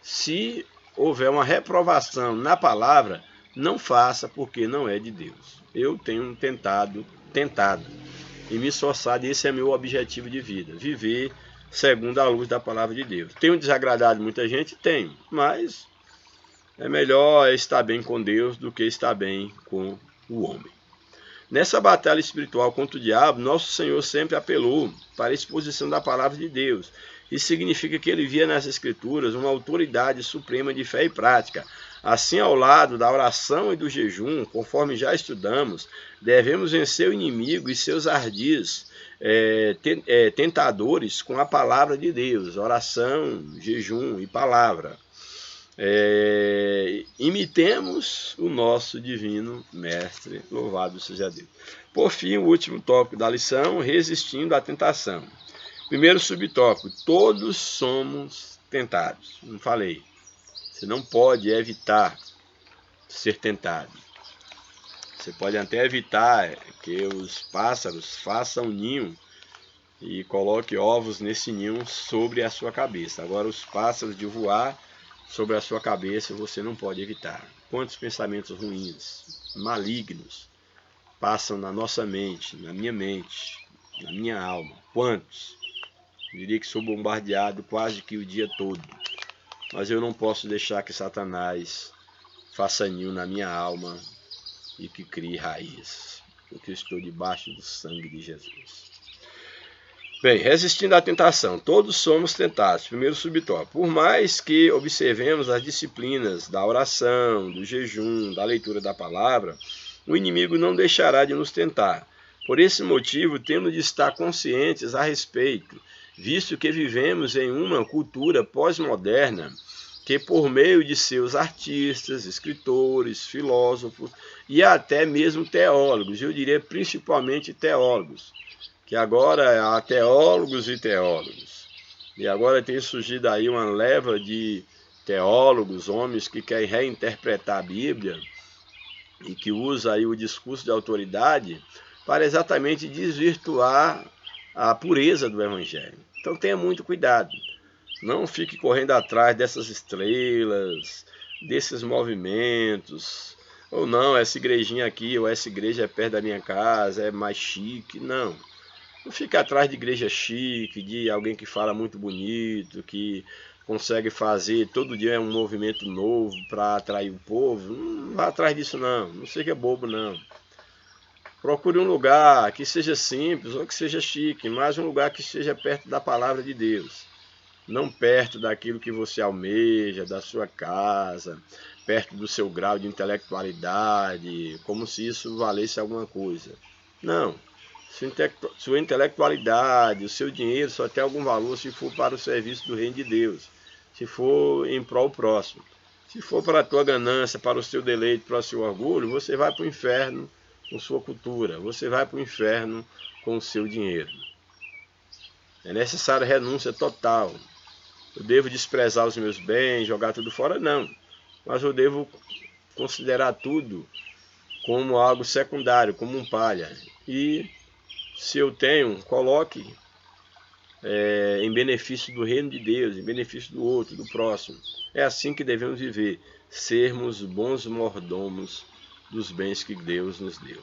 [SPEAKER 1] Se houver uma reprovação na palavra, não faça porque não é de Deus. Eu tenho tentado e me esforçado, e esse é meu objetivo de vida, viver segundo a luz da palavra de Deus. Tenho desagradado muita gente? Tenho, mas é melhor estar bem com Deus do que estar bem com o homem. Nessa batalha espiritual contra o diabo, nosso Senhor sempre apelou para a exposição da palavra de Deus, Isso significa que ele via nas Escrituras uma autoridade suprema de fé e prática. Assim, ao lado da oração e do jejum, conforme já estudamos, devemos vencer o inimigo e seus ardis tentadores com a palavra de Deus, oração, jejum e palavra. Imitemos o nosso divino mestre, louvado seja Deus. Por fim, o último tópico da lição, resistindo à tentação. Primeiro subtópico, todos somos tentados. Não falei. Você não pode evitar ser tentado. Você pode até evitar que os pássaros façam um ninho e coloque ovos nesse ninho sobre a sua cabeça. Agora, os pássaros de voar sobre a sua cabeça você não pode evitar. Quantos pensamentos ruins, malignos, passam na nossa mente, na minha alma? Quantos? Eu diria que sou bombardeado quase que o dia todo. Mas eu não posso deixar que Satanás faça ninho na minha alma e que crie raiz, porque eu estou debaixo do sangue de Jesus. Bem, resistindo à tentação, todos somos tentados. Primeiro subtópico. Por mais que observemos as disciplinas da oração, do jejum, da leitura da palavra, o inimigo não deixará de nos tentar. Por esse motivo, temos de estar conscientes a respeito, visto que vivemos em uma cultura pós-moderna que, por meio de seus artistas, escritores, filósofos e até mesmo teólogos, eu diria principalmente teólogos, que agora há teólogos e teólogos. E agora tem surgido aí uma leva de teólogos, homens que querem reinterpretar a Bíblia e que usa aí o discurso de autoridade para exatamente desvirtuar a pureza do Evangelho. Então tenha muito cuidado. Não fique correndo atrás dessas estrelas, desses movimentos. Ou não, essa igrejinha aqui, ou essa igreja é perto da minha casa, é mais chique. Não. Não fica atrás de igreja chique, de alguém que fala muito bonito, que consegue fazer todo dia um movimento novo para atrair o povo. Não vá atrás disso não, não seja bobo não. Procure um lugar que seja simples ou que seja chique, mas um lugar que esteja perto da palavra de Deus. Não perto daquilo que você almeja, da sua casa, perto do seu grau de intelectualidade, como se isso valesse alguma coisa. Não. Sua intelectualidade, o seu dinheiro só tem algum valor se for para o serviço do reino de Deus, se for em prol próximo. Se for para a tua ganância, para o seu deleite, para o seu orgulho, você vai para o inferno com sua cultura, você vai para o inferno com o seu dinheiro. É necessária renúncia total. Eu devo desprezar os meus bens, jogar tudo fora? Não. Mas eu devo considerar tudo como algo secundário, como um palha. E se eu tenho, coloque em benefício do reino de Deus, em benefício do outro, do próximo. É assim que devemos viver, sermos bons mordomos dos bens que Deus nos deu.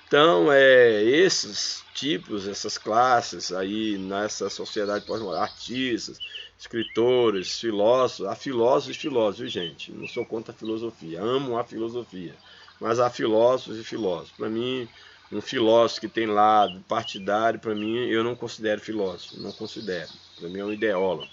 [SPEAKER 1] Então, esses tipos, essas classes aí nessa sociedade pós-moderna, artistas, escritores, filósofos, há filósofos e filósofos, gente. Não sou contra a filosofia, amo a filosofia, mas há filósofos e filósofos. Para mim, um filósofo que tem lado partidário, para mim, eu não considero filósofo, não considero. Para mim é um ideólogo.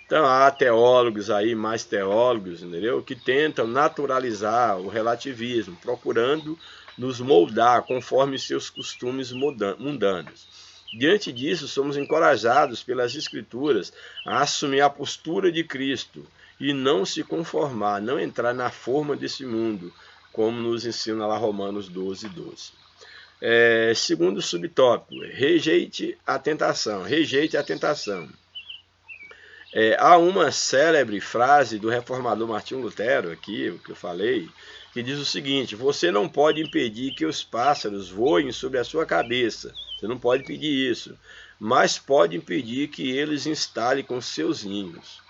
[SPEAKER 1] Então há teólogos aí, mais teólogos, entendeu? Que tentam naturalizar o relativismo, procurando nos moldar conforme seus costumes mundanos. Diante disso, somos encorajados pelas Escrituras a assumir a postura de Cristo e não se conformar, não entrar na forma desse mundo, como nos ensina lá Romanos 12:12. Segundo subtópico, rejeite a tentação. Rejeite a tentação. Há uma célebre frase do reformador Martinho Lutero, aqui, o que eu falei, que diz o seguinte: você não pode impedir que os pássaros voem sobre a sua cabeça, você não pode impedir isso, mas pode impedir que eles instalem com seus ninhos.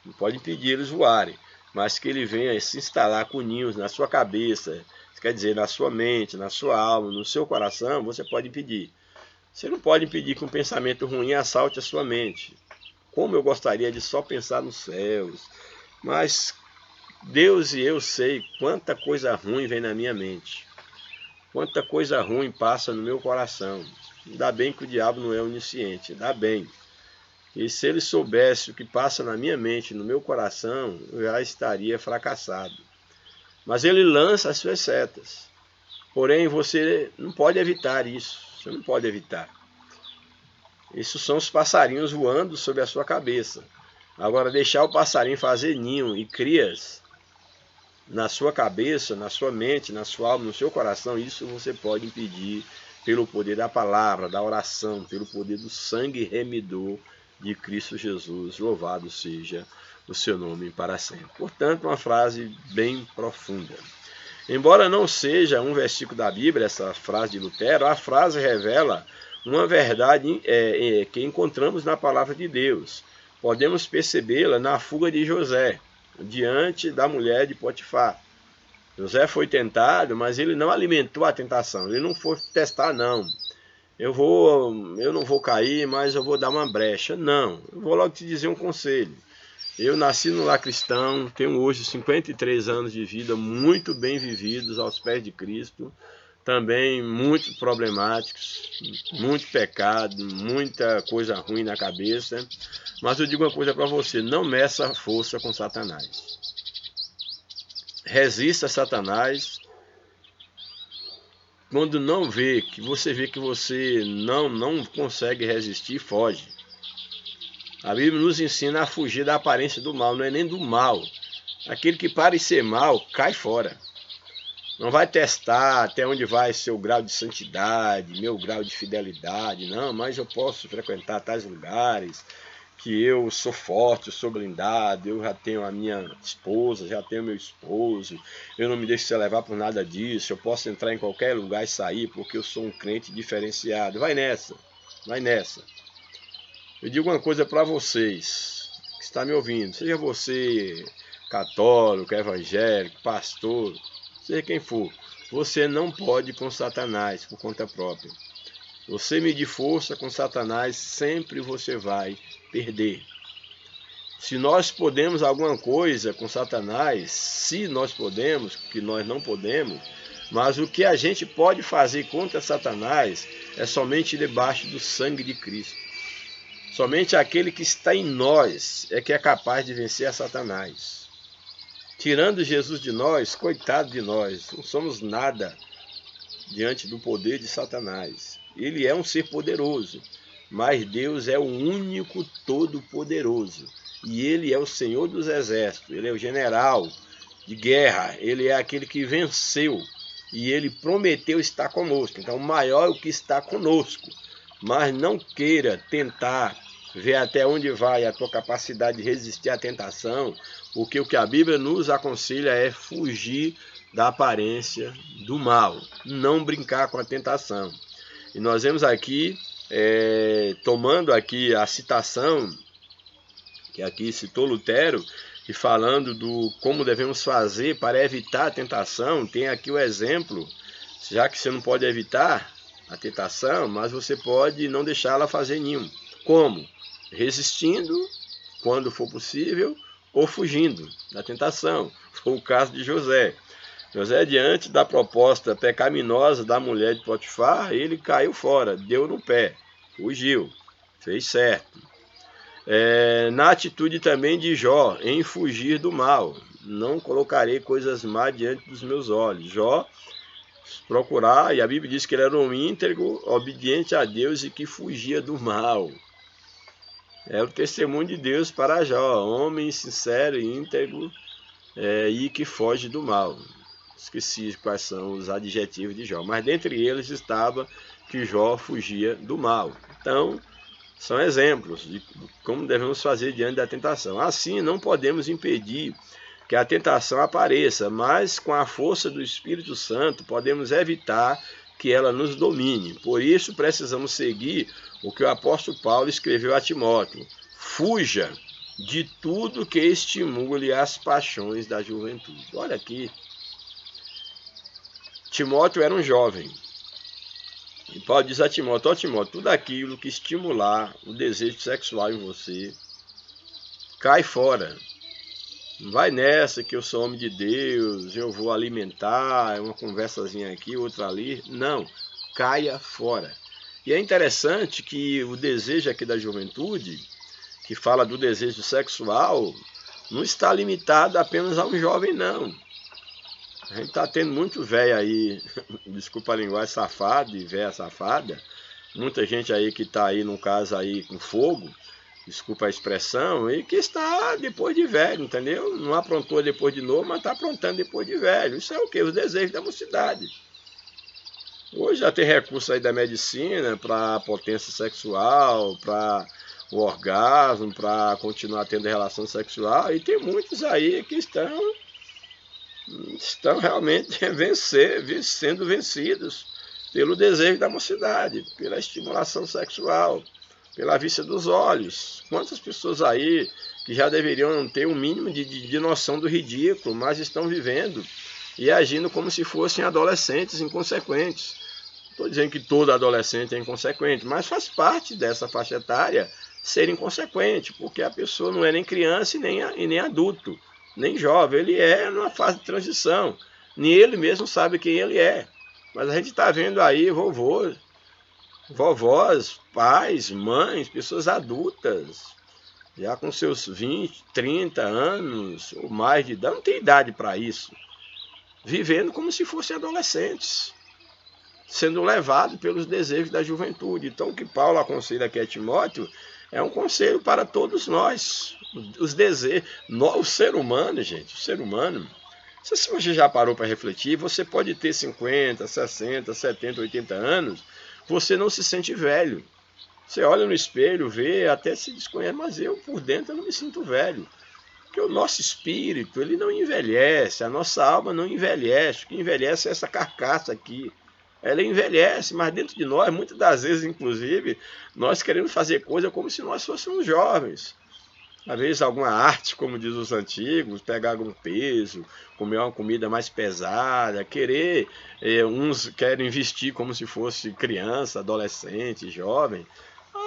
[SPEAKER 1] Não pode impedir eles voarem, mas que ele venha se instalar com ninhos na sua cabeça, quer dizer, na sua mente, na sua alma, no seu coração, você pode impedir. Você não pode impedir que um pensamento ruim assalte a sua mente. Como eu gostaria de só pensar nos céus, mas Deus e eu sei quanta coisa ruim vem na minha mente, quanta coisa ruim passa no meu coração. Ainda bem que o diabo não é onisciente, ainda bem. E se ele soubesse o que passa na minha mente, no meu coração, eu já estaria fracassado. Mas ele lança as suas setas. Porém, você não pode evitar isso. Você não pode evitar. Isso são os passarinhos voando sobre a sua cabeça. Agora, deixar o passarinho fazer ninho e crias na sua cabeça, na sua mente, na sua alma, no seu coração, isso você pode impedir pelo poder da palavra, da oração, pelo poder do sangue remidor de Cristo Jesus. Louvado seja o seu nome para sempre. Portanto, uma frase bem profunda. Embora não seja um versículo da Bíblia, essa frase de Lutero, a frase revela uma verdade que encontramos na palavra de Deus. Podemos percebê-la na fuga de José, diante da mulher de Potifar. José foi tentado, mas ele não alimentou a tentação. Ele não foi testar, não. Eu não vou cair, mas eu vou dar uma brecha. Não, eu vou logo te dizer um conselho. Eu nasci no lar cristão, tenho hoje 53 anos de vida, muito bem vividos aos pés de Cristo, também muito problemáticos, muito pecado, muita coisa ruim na cabeça. Mas eu digo uma coisa para você, não meça a força com Satanás. Resista a Satanás. Quando você vê que você não consegue resistir, foge. A Bíblia nos ensina a fugir da aparência do mal, não é nem do mal. Aquele que parecer mal, cai fora. Não vai testar até onde vai seu grau de santidade, meu grau de fidelidade. Não, mas eu posso frequentar tais lugares, que eu sou forte, eu sou blindado, eu já tenho a minha esposa, já tenho meu esposo, eu não me deixo ser levar por nada disso, eu posso entrar em qualquer lugar e sair porque eu sou um crente diferenciado. Vai nessa, vai nessa. Eu digo uma coisa para vocês que está me ouvindo, seja você católico, evangélico, pastor, seja quem for, você não pode ir com Satanás por conta própria. Você medir força com Satanás, sempre você vai perder. Se nós podemos alguma coisa com Satanás, se nós podemos, que nós não podemos, mas o que a gente pode fazer contra Satanás é somente debaixo do sangue de Cristo. Somente aquele que está em nós é que é capaz de vencer a Satanás. Tirando Jesus de nós, coitado de nós, não somos nada diante do poder de Satanás. Ele é um ser poderoso, mas Deus é o único todo-poderoso. E Ele é o Senhor dos Exércitos, Ele é o general de guerra, Ele é aquele que venceu e Ele prometeu estar conosco. Então o maior é o que está conosco. Mas não queira tentar ver até onde vai a tua capacidade de resistir à tentação, porque o que a Bíblia nos aconselha é fugir da aparência do mal, não brincar com a tentação. E nós vemos aqui, tomando aqui a citação, que aqui citou Lutero, e falando do como devemos fazer para evitar a tentação, tem aqui o exemplo, já que você não pode evitar a tentação, mas você pode não deixá-la fazer nenhum. Como? Resistindo, quando for possível, ou fugindo da tentação. Foi o caso de José. José, diante da proposta pecaminosa da mulher de Potifar, ele caiu fora, deu no pé, fugiu, fez certo. Na atitude também de Jó, em fugir do mal. Não colocarei coisas má diante dos meus olhos. Jó procurar, e a Bíblia diz que ele era um íntegro, obediente a Deus e que fugia do mal. É o testemunho de Deus para Jó, homem sincero e íntegro e que foge do mal. Esqueci quais são os adjetivos de Jó, mas dentre eles estava que Jó fugia do mal. Então, são exemplos de como devemos fazer diante da tentação. Assim, não podemos impedir que a tentação apareça, mas com a força do Espírito Santo podemos evitar que ela nos domine. Por isso precisamos seguir o que o apóstolo Paulo escreveu a Timóteo: fuja de tudo que estimule as paixões da juventude. Olha aqui, Timóteo era um jovem, e Paulo diz a Timóteo: ó Timóteo, tudo aquilo que estimular o desejo sexual em você, cai fora. Não vai nessa que eu sou homem de Deus, eu vou alimentar, uma conversazinha aqui, outra ali. Não, caia fora. E é interessante que o desejo aqui da juventude que fala do desejo sexual, não está limitado apenas a um jovem, não. A gente está tendo muito velho aí, desculpa a linguagem, safado e velha safada. Muita gente aí que está aí, no caso aí, com fogo, desculpa a expressão, e que está depois de velho, entendeu? Não aprontou depois de novo, mas está aprontando depois de velho. Isso é o quê? Os desejos da mocidade. Hoje já tem recurso aí da medicina para potência sexual, para o orgasmo, para continuar tendo relação sexual, e tem muitos aí que estão realmente sendo vencidos pelo desejo da mocidade, pela estimulação sexual, pela vista dos olhos. Quantas pessoas aí que já deveriam ter um mínimo de noção do ridículo, mas estão vivendo e agindo como se fossem adolescentes inconsequentes. Estou dizendo que todo adolescente é inconsequente, mas faz parte dessa faixa etária ser inconsequente, porque a pessoa não é nem criança e nem adulto, nem jovem, ele é numa fase de transição, nem ele mesmo sabe quem ele é. Mas a gente está vendo aí vovós, pais, mães, pessoas adultas, já com seus 20, 30 anos ou mais de idade, não tem idade para isso, vivendo como se fossem adolescentes, sendo levados pelos desejos da juventude. Então o que Paulo aconselha aqui a Timóteo é um conselho para todos nós. Os desejos, o ser humano, gente, o ser humano, se você já parou para refletir, você pode ter 50, 60, 70, 80 anos, você não se sente velho. Você olha no espelho, vê, até se desconhece, mas eu por dentro eu não me sinto velho. Porque o nosso espírito, ele não envelhece, a nossa alma não envelhece. O que envelhece é essa carcaça aqui. Ela envelhece, mas dentro de nós, muitas das vezes, inclusive, nós queremos fazer coisa como se nós fôssemos jovens. Às vezes alguma arte, como diz os antigos, pegar algum peso, comer uma comida mais pesada, uns querem vestir como se fosse criança, adolescente, jovem.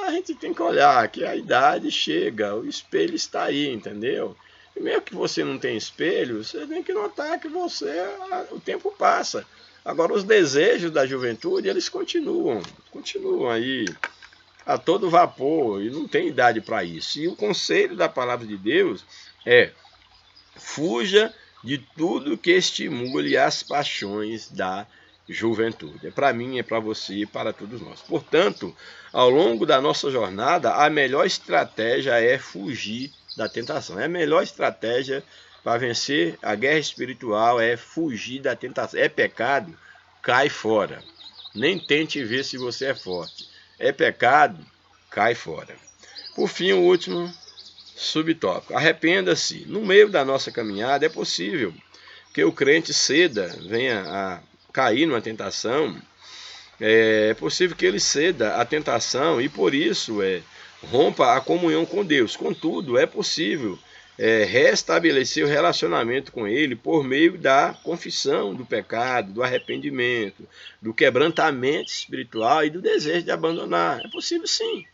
[SPEAKER 1] A gente tem que olhar que a idade chega, o espelho está aí, entendeu? E mesmo que você não tenha espelho, você tem que notar que o tempo passa. Agora os desejos da juventude, eles continuam aí a todo vapor, e não tem idade para isso. E o conselho da palavra de Deus é: fuja de tudo que estimule as paixões da juventude. É para mim, é para você e para todos nós. Portanto, ao longo da nossa jornada, a melhor estratégia é fugir da tentação. É a melhor estratégia para vencer a guerra espiritual, é fugir da tentação. É pecado, cai fora. Nem tente ver se você é forte. É pecado, cai fora. Por fim, o último subtópico. Arrependa-se. No meio da nossa caminhada é possível que o crente venha a cair numa tentação. É possível que ele ceda à tentação e por isso rompa a comunhão com Deus. Contudo, é possível restabelecer o relacionamento com Ele por meio da confissão do pecado, do arrependimento, do quebrantamento espiritual e do desejo de abandonar. É possível sim.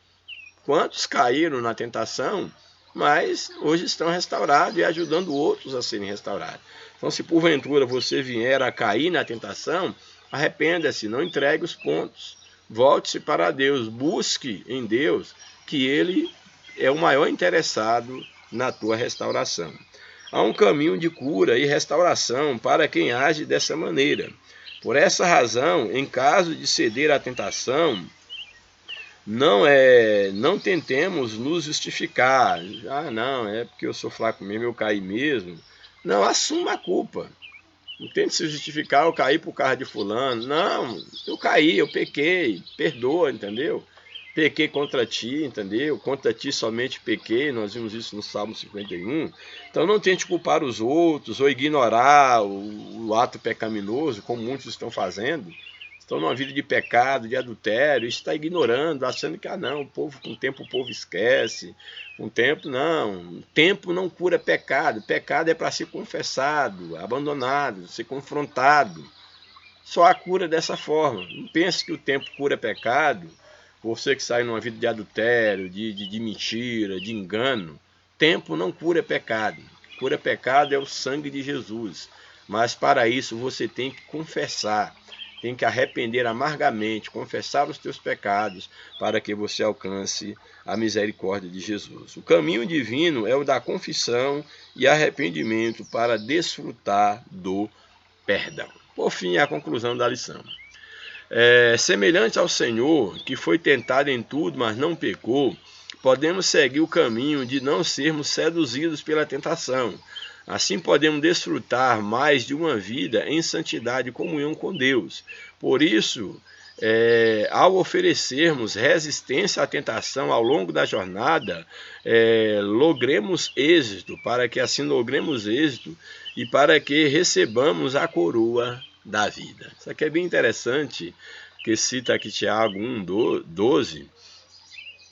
[SPEAKER 1] Quantos caíram na tentação, mas hoje estão restaurados e ajudando outros a serem restaurados. Então, se porventura você vier a cair na tentação, arrependa-se, não entregue os pontos. Volte-se para Deus, busque em Deus, que Ele é o maior interessado na tua restauração. Há um caminho de cura e restauração para quem age dessa maneira. Por essa razão, em caso de ceder à tentação, não tentemos nos justificar. Não, é porque eu sou fraco mesmo, eu caí mesmo. Não, assuma a culpa. Não tente se justificar, eu caí por causa de fulano. Não, eu caí, eu pequei, perdoa, entendeu? Pequei contra ti, entendeu? Contra ti somente pequei, nós vimos isso no Salmo 51. Então não tente culpar os outros ou ignorar o ato pecaminoso, como muitos estão fazendo. Estão numa vida de pecado, de adultério, está ignorando, achando que não, com o tempo o povo esquece. Com o tempo não, o tempo não cura pecado. Pecado é para ser confessado, abandonado, ser confrontado. Só há cura dessa forma. Não pense que o tempo cura pecado. Você que sai numa vida de adultério, de mentira, de engano, tempo não cura pecado. Cura pecado é o sangue de Jesus. Mas para isso você tem que confessar. tem que arrepender amargamente, confessar os teus pecados, para que você alcance a misericórdia de Jesus. O caminho divino é o da confissão e arrependimento para desfrutar do perdão. Por fim, a conclusão da lição. Semelhante ao Senhor, que foi tentado em tudo, mas não pecou, podemos seguir o caminho de não sermos seduzidos pela tentação. Assim podemos desfrutar mais de uma vida em santidade e comunhão com Deus. Por isso, ao oferecermos resistência à tentação ao longo da jornada, logremos êxito, para que assim logremos êxito e para que recebamos a coroa da vida. Isso aqui é bem interessante, que cita aqui Tiago 1:12.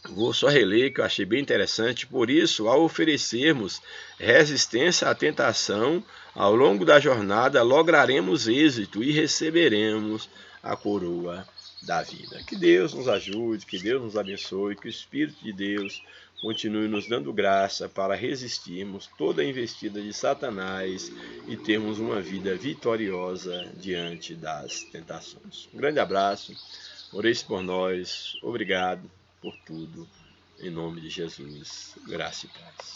[SPEAKER 1] Vou só reler, que eu achei bem interessante. Por isso, ao oferecermos resistência à tentação, ao longo da jornada, lograremos êxito e receberemos a coroa da vida. Que Deus nos ajude, que Deus nos abençoe, que o Espírito de Deus continue nos dando graça para resistirmos toda a investida de Satanás e termos uma vida vitoriosa diante das tentações. Um grande abraço, oreis por nós, obrigado por tudo, em nome de Jesus, graça e paz.